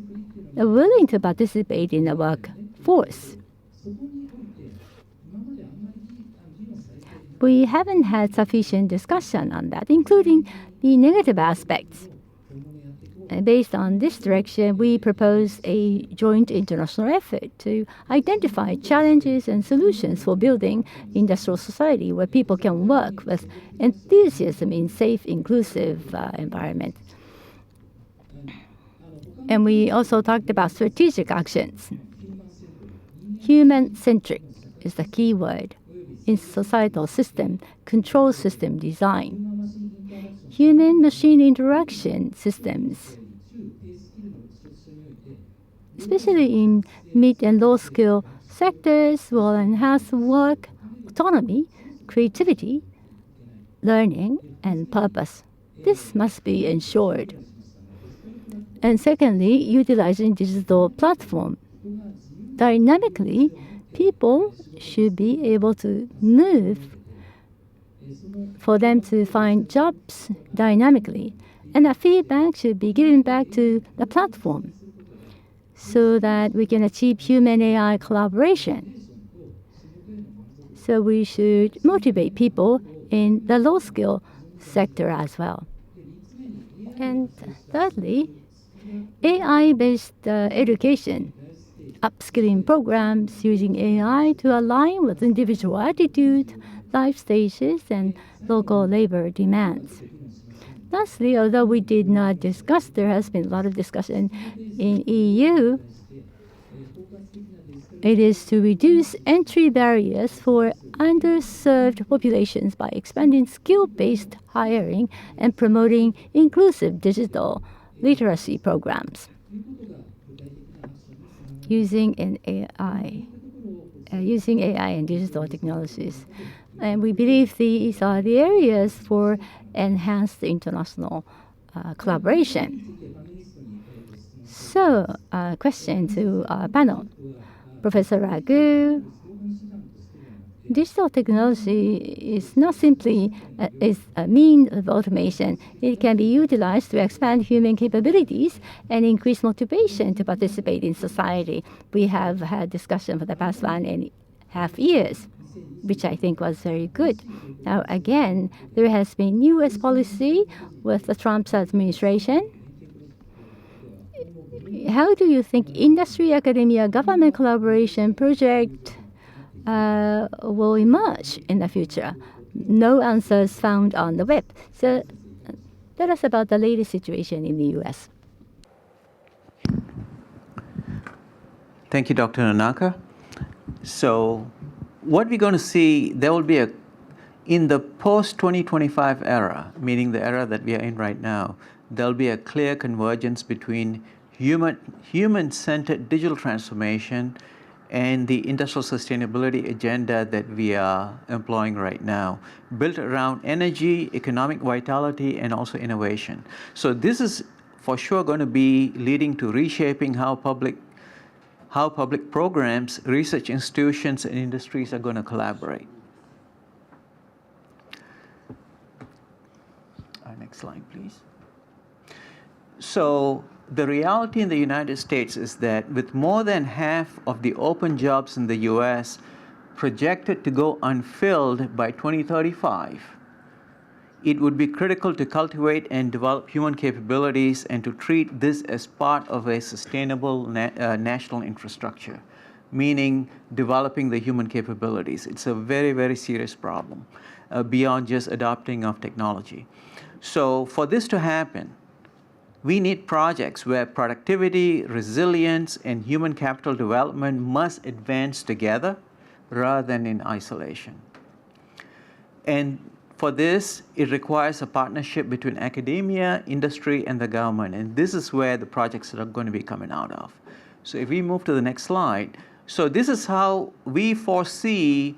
are willing to participate in the workforce. We haven't had sufficient discussion on that, including the negative aspects. And based on this direction, we propose a joint international effort to identify challenges and solutions for building industrial society where people can work with enthusiasm in safe, inclusive environment. And we also talked about strategic actions. Human-centric is the key word in societal system, control system design. Human-machine interaction systems, especially in mid and low-skill sectors, will enhance work autonomy, creativity, learning, and purpose. This must be ensured. And secondly, utilizing digital platform. Dynamically, people should be able to move for them to find jobs dynamically. And that feedback should be given back to the platform so that we can achieve human-AI collaboration. So we should motivate people in the low-skill sector as well. And thirdly, AI-based education, upskilling programs using AI to align with individual attitude, life stages, and local labor demands. Lastly, although we did not discuss, there has been a lot of discussion in EU. It is to reduce entry barriers for underserved populations by expanding skill-based hiring and promoting inclusive digital literacy programs using AI and digital technologies. And we believe these are the areas for enhanced international collaboration. So, question to our panel. Professor Ragu, digital technology is not simply a means of automation. It can be utilized to expand human capabilities and increase motivation to participate in society. We have had discussion for the past 1.5 years, which I think was very good. Now, again, there has been U.S. policy with the Trump administration. How do you think industry, academia, government collaboration project will emerge in the future? No answers found on the web. So tell us about the latest situation in the U.S. Thank you, Dr. Nonaka. So what we're going to see, there will be in the post-2025 era, meaning the era that we are in right now, there'll be a clear convergence between human-centered digital transformation and the industrial sustainability agenda that we are employing right now, built around energy, economic vitality, and also innovation. So this is for sure going to be leading to reshaping how public programs, research institutions, and industries are going to collaborate. Next slide, please. So the reality in the United States is that with more than half of the open jobs in the US projected to go unfilled by 2035, it would be critical to cultivate and develop human capabilities and to treat this as part of a sustainable national infrastructure, meaning developing the human capabilities. It's a very, very serious problem beyond just adopting of technology. So for this to happen, we need projects where productivity, resilience, and human capital development must advance together rather than in isolation. And For this, it requires a partnership between academia, industry, and the government. And this is where the projects are going to be coming out of. So if we move to the next slide. So this is how we foresee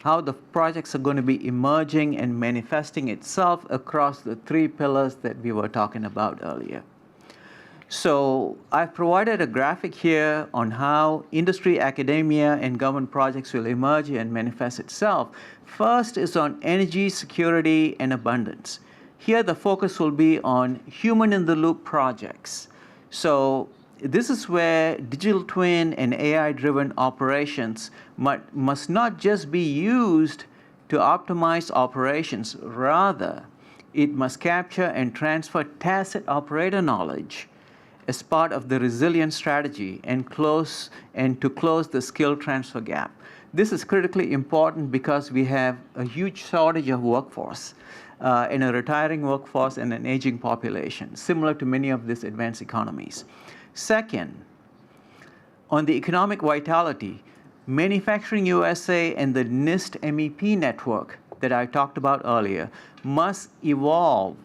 how the projects are going to be emerging and manifesting itself across the 3 pillars that we were talking about earlier. So I've provided a graphic here on how industry, academia, and government projects will emerge and manifest itself. First is on energy security and abundance. Here the focus will be on human-in-the-loop projects. So this is where digital twin and AI-driven operations must not just be used to optimize operations. Rather, it must capture and transfer tacit operator knowledge as part of the resilience strategy and to close the skill transfer gap. This is critically important because we have a huge shortage of workforce and a retiring workforce and an aging population, similar to many of these advanced economies. Second, on the economic vitality, Manufacturing USA and the NIST MEP network that I talked about earlier must evolve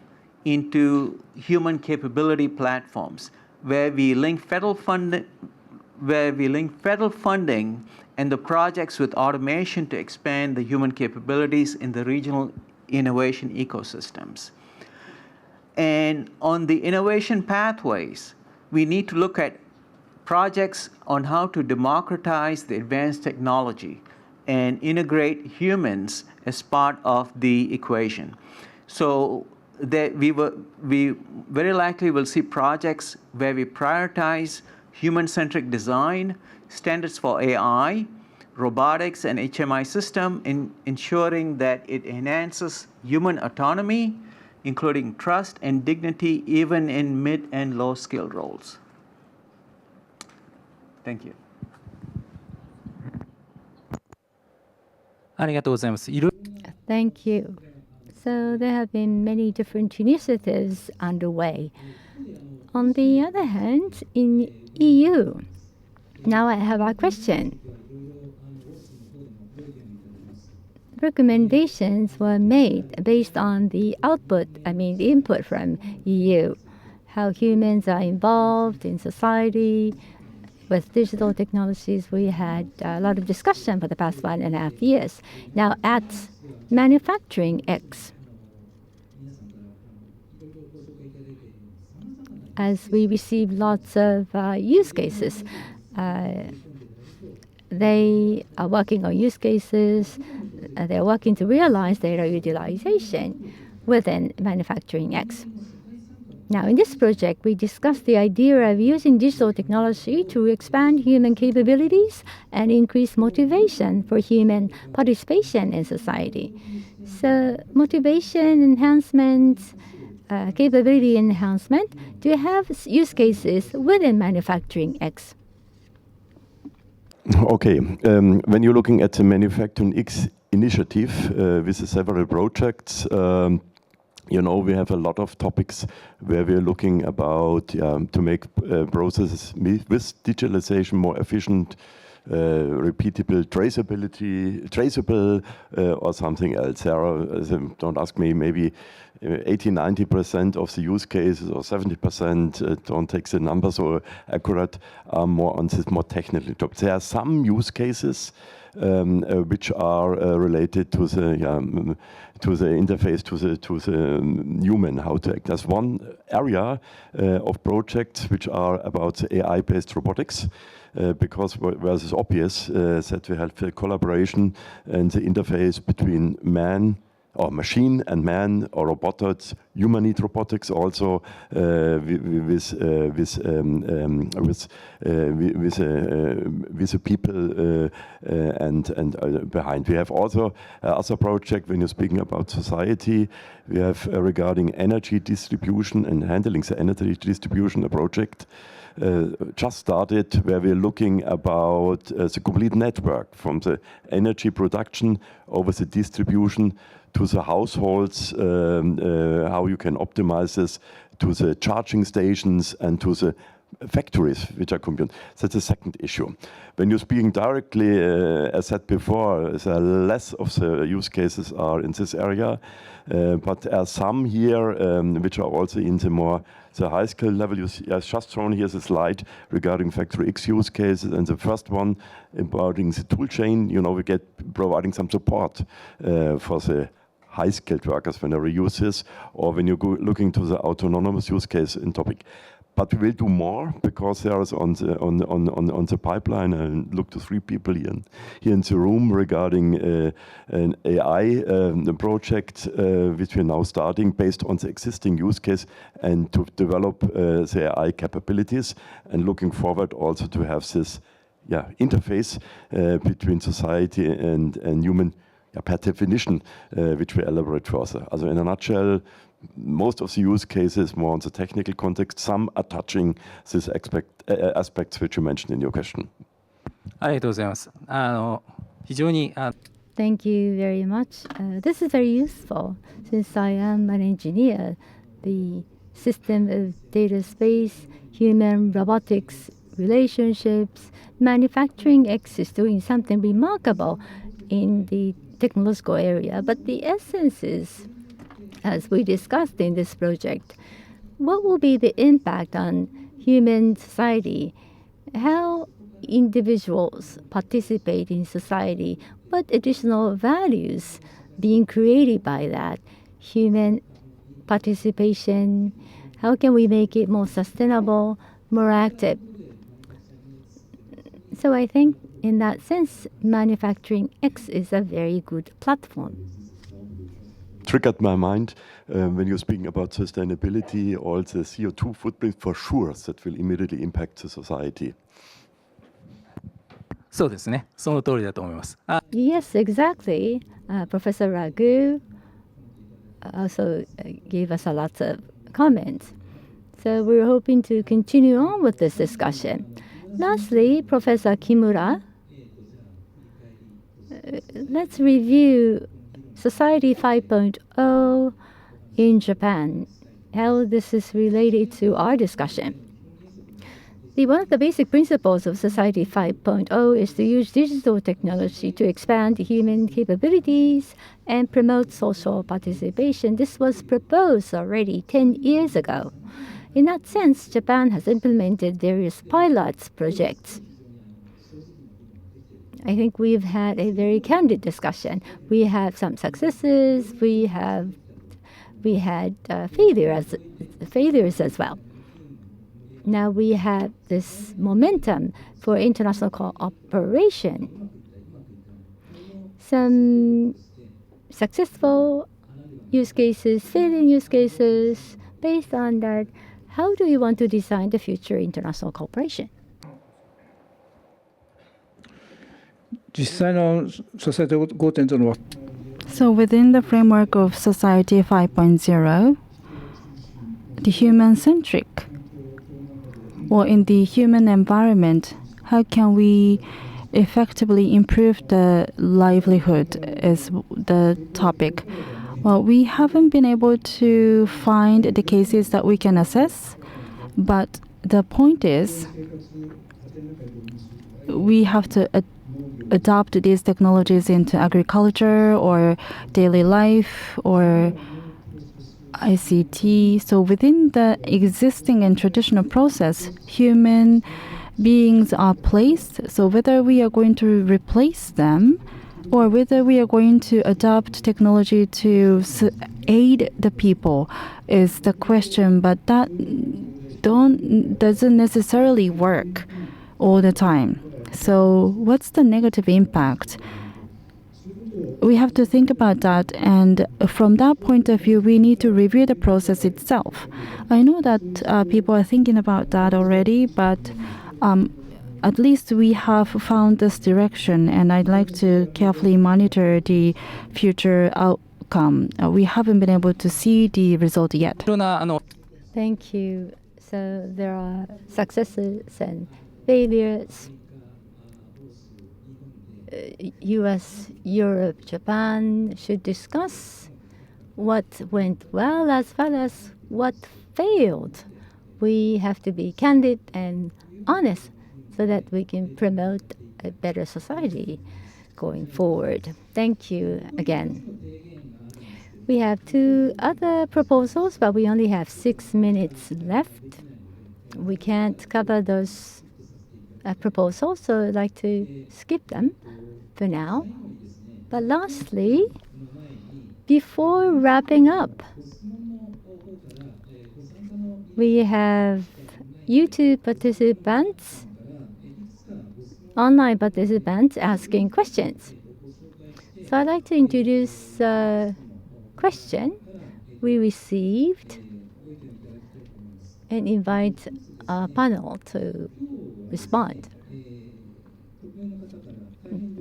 into human capability platforms where we link federal funding and the projects with automation to expand the human capabilities in the regional innovation ecosystems. And on the innovation pathways, we need to look at projects on how to democratize the advanced technology and integrate humans as part of the equation. So that we very likely will see projects where we prioritize human-centric design, standards for AI, robotics, and HMI system, in ensuring that it enhances human autonomy, including trust and dignity, even in mid and low skilled roles. Thank you. ありがとうございます。Thank you. So there have been many different initiatives underway. On the other hand, in EU, now I have a question. Recommendations were made based on the the input from EU, how humans are involved in society. With digital technologies, we had a lot of discussion for the past 1.5 years. Now at Manufacturing X, as we receive lots of use cases, they are working on use cases. They're working to realize data utilization within Manufacturing X. Now, in this project, we discussed the idea of using digital technology to expand human capabilities and increase motivation for human participation in society. So, motivation enhancement, capability enhancement, do you have use cases within Manufacturing X? Okay, when you're looking at the Manufacturing X initiative with several projects, you know, we have a lot of topics where we're looking about to make processes with digitalization more efficient, repeatable, traceable, or something else. There are, don't ask me, maybe 80-90% of the use cases, or 70%, don't take the number so accurate, are more on this more technical topics. There are some use cases which are related to the interface, to the human, how to act. There's one area of projects which are about the AI-based robotics, because where it's obvious that we have the collaboration and the interface between man or machine and man, or robotics, humanoid robotics also with the people and behind. We have also other project when you're speaking about society. We have regarding energy distribution and handling the energy distribution, a project just started where we're looking about the complete network from the energy production over the distribution to the households, how you can optimize this, to the charging stations and to the factories which are computed. That's the second issue. When you're speaking directly, as said before, less of the use cases are in this area, but there are some here which are also in the high skill level. You see, I've just shown here the slide regarding Factory X use cases, and the first one about the tool chain. You know, we get providing some support for the high-skilled workers when they reuse this, or when you go looking to the autonomous use case in topic. But we will do more because there is on the pipeline. I look to 3 people here in the room regarding an AI project which we're now starting based on the existing use case and to develop the AI capabilities, and looking forward also to have this interface between society and human per definition, which we elaborate further. Also in a nutshell, most of the use cases more on the technical context. Some are touching these aspects which you mentioned in your question. ありがとうございます。非常に Thank you very much. This is very useful since I am an engineer. The system of data space, human robotics relationships, manufacturing X is doing something remarkable in the technological area. But the essence is, as we discussed in this project, what will be the impact on human society? How individuals participate in society? What additional values being created by that? Human participation, how can we make it more sustainable, more active? So I think in that sense, Manufacturing X is a very good platform. Triggered my mind when you're speaking about sustainability, all the CO2 footprint for sure that will immediately impact the society. そうですね。その通りだと思います。Yes, exactly. Professor Ragu also gave us a lot of comments. So we're hoping to continue on with this discussion. Lastly, Professor Kimura, let's review Society 5.0 in Japan, how this is related to our discussion. One of the basic principles of Society 5.0 is to use digital technology to expand human capabilities and promote social participation. This was proposed already 10 years ago. In that sense, Japan has implemented various pilots projects. I think we've had a very candid discussion. We have some successes. We had failures as well. Now we have this momentum for international cooperation. Some successful use cases, failing use cases. Based on that, how do you want to design the future international cooperation? 実際のソサイティ5.0は So within the framework of Society 5.0, the human-centric, or in the human environment, how can we effectively improve the livelihood is the topic. Well, we haven't been able to find the cases that we can assess, but the point is we have to adopt these technologies into agriculture or daily life or ICT. So within the existing and traditional process, human beings are placed. So whether we are going to replace them or whether we are going to adopt technology to aid the people is the question. But that doesn't necessarily work all the time. So what's the negative impact? We have to think about that, and from that point of view, we need to review the process itself. I know that people are thinking about that already, but at least we have found this direction, and I'd like to carefully monitor the future outcome. We haven't been able to see the result yet. Thank you. So there are successes and failures. US, Europe, Japan should discuss what went well as well as what failed. we have to be candid and honest so that we can promote a better society going forward. Thank you again. We have 2 other proposals, but we only have 6 minutes left. We can't cover those proposals, so I'd like to skip them for now. But lastly, before wrapping up, we have YouTube participants, online participants asking questions. So I'd like to introduce a question we received and invite our panel to respond.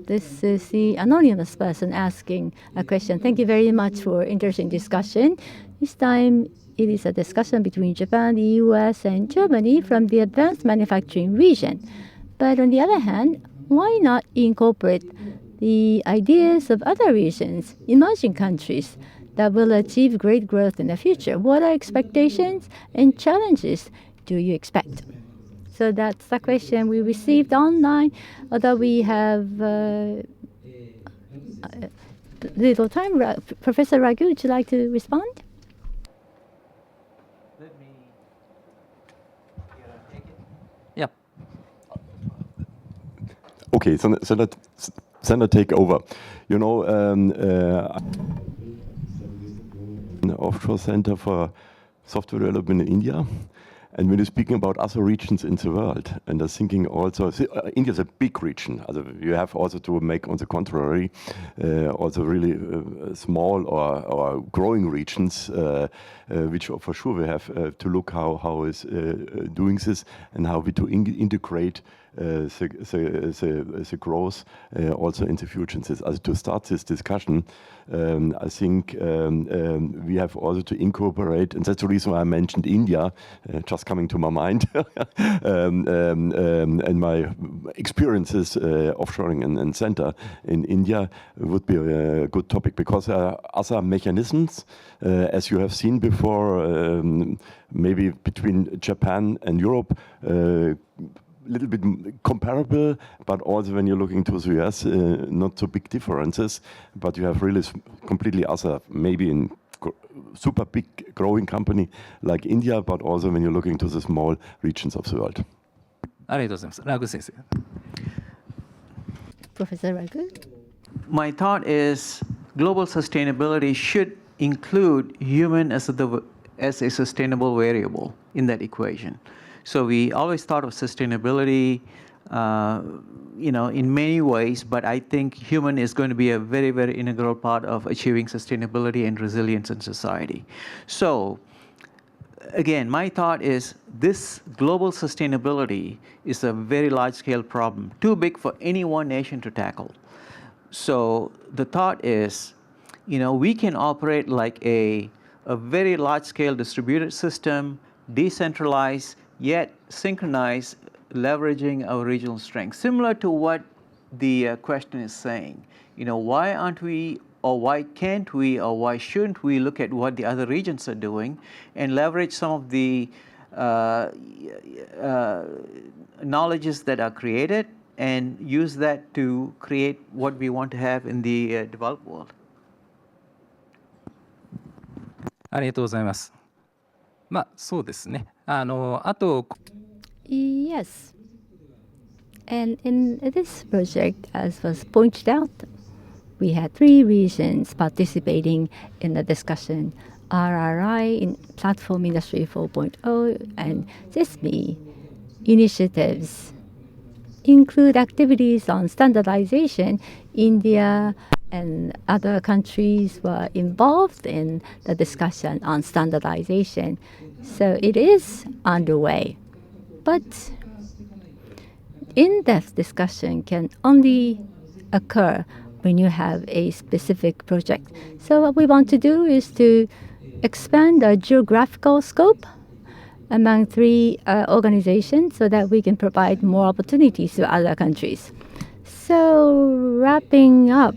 This is the anonymous person asking a question. Thank you very much for interesting discussion. This time it is a discussion between Japan, the US, and Germany from the advanced manufacturing region. But on the other hand, why not incorporate the ideas of other regions, emerging countries, that will achieve great growth in the future? What are expectations and challenges do you expect? So that's the question we received online. Although we have little time, Professor Ragu, would you like to respond? Let me take it. Yeah. Okay, so I take over. You know, an offshore center for software development in India. And when you're speaking about other regions in the world, and I'm thinking also, India is a big region. You have also to make, on the contrary, also really small or growing regions, which for sure we have to look how is doing this and how we to integrate the growth also in the future. Also to start this discussion, I think we have also to incorporate, and that's the reason why I mentioned India, just coming to my mind, and my experiences offshoring and center in India would be a good topic, because other mechanisms, as you have seen before, maybe between Japan and Europe, little bit comparable, but also when you're looking to the US, not so big differences, but you have really completely other, maybe in super big growing company like India, but also when you're looking to the small regions of the world. ありがとうございます。ラグ先生。 Professor Ragu? My thought is global sustainability should include human as a sustainable variable in that equation. So we always thought of sustainability, in many ways, but I think human is going to be a very, very integral part of achieving sustainability and resilience in society. So again, my thought is this global sustainability is a very large-scale problem, too big for any one nation to tackle. So the thought is, we can operate like a very large-scale distributed system, decentralized, yet synchronized, leveraging our regional strengths. Similar to what the question is saying. Why aren't we, or why can't we, or why shouldn't we look at what the other regions are doing and leverage some of the knowledges that are created and use that to create what we want to have in the developed world? ありがとうございます。まあそうですね。あと Yes. And in this project, as was pointed out, we had 3 regions participating in the discussion: RRI, in Platform Industry 4.0, and SISMI. Initiatives include activities on standardization. India and other countries were involved in the discussion on standardization. So it is underway. But in-depth discussion can only occur when you have a specific project. So what we want to do is to expand our geographical scope among 3 organizations so that we can provide more opportunities to other countries. So wrapping up,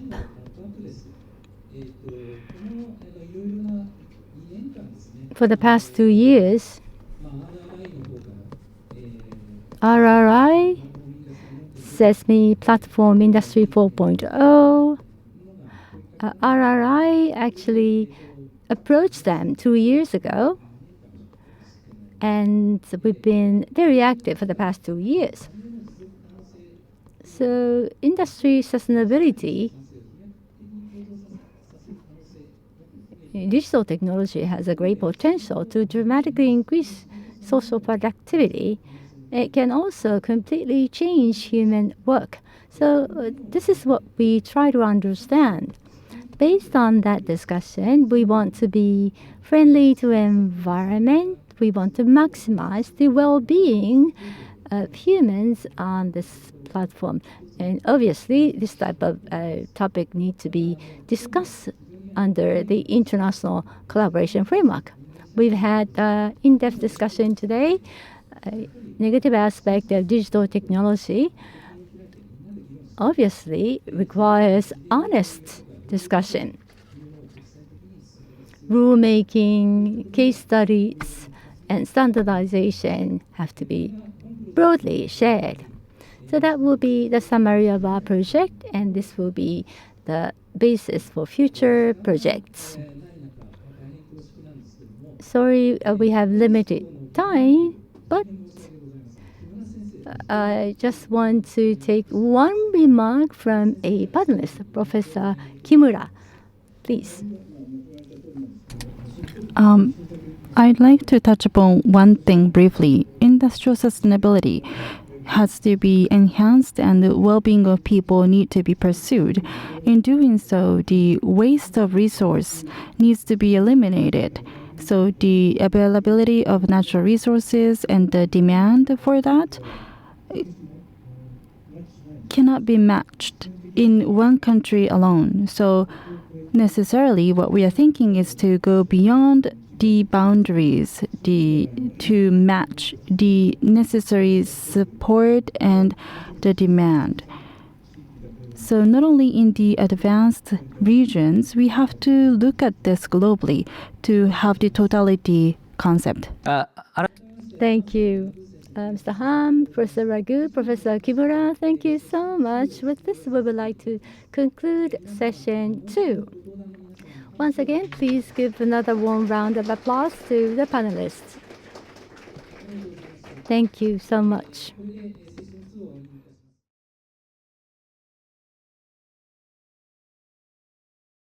for the past 2 years, RRI, Sesame Platform Industry 4.0. RRI actually approached them 2 years ago, and we've been very active for the past 2 years. So industry sustainability, digital technology has a great potential to dramatically increase social productivity. It can also completely change human work. So this is what we try to understand. Based on that discussion, we want to be friendly to environment. We want to maximize the well-being of humans on this platform. And obviously, this type of topic needs to be discussed under the international collaboration framework. We've had in-depth discussion today. Negative aspect of digital technology obviously requires honest discussion. Rulemaking, case studies, and standardization have to be broadly shared. So that will be the summary of our project, and this will be the basis for future projects. Sorry, we have limited time, but I just want to take one remark from a panelist, Professor Kimura. Please. I'd like to touch upon one thing briefly. Industrial sustainability has to be enhanced and the well-being of people need to be pursued. In doing so, the waste of resource needs to be eliminated. So the availability of natural resources and the demand for that cannot be matched in one country alone. So necessarily what we are thinking is to go beyond the boundaries to match the necessary support and the demand. So not only in the advanced regions, we have to look at this globally to have the totality concept. Thank you, Mr. Hahn, Professor Ragu, Professor Kimura. Thank you so much. With this, we would like to conclude session 2. Once again, please give another warm round of applause to the panelists. Thank you so much.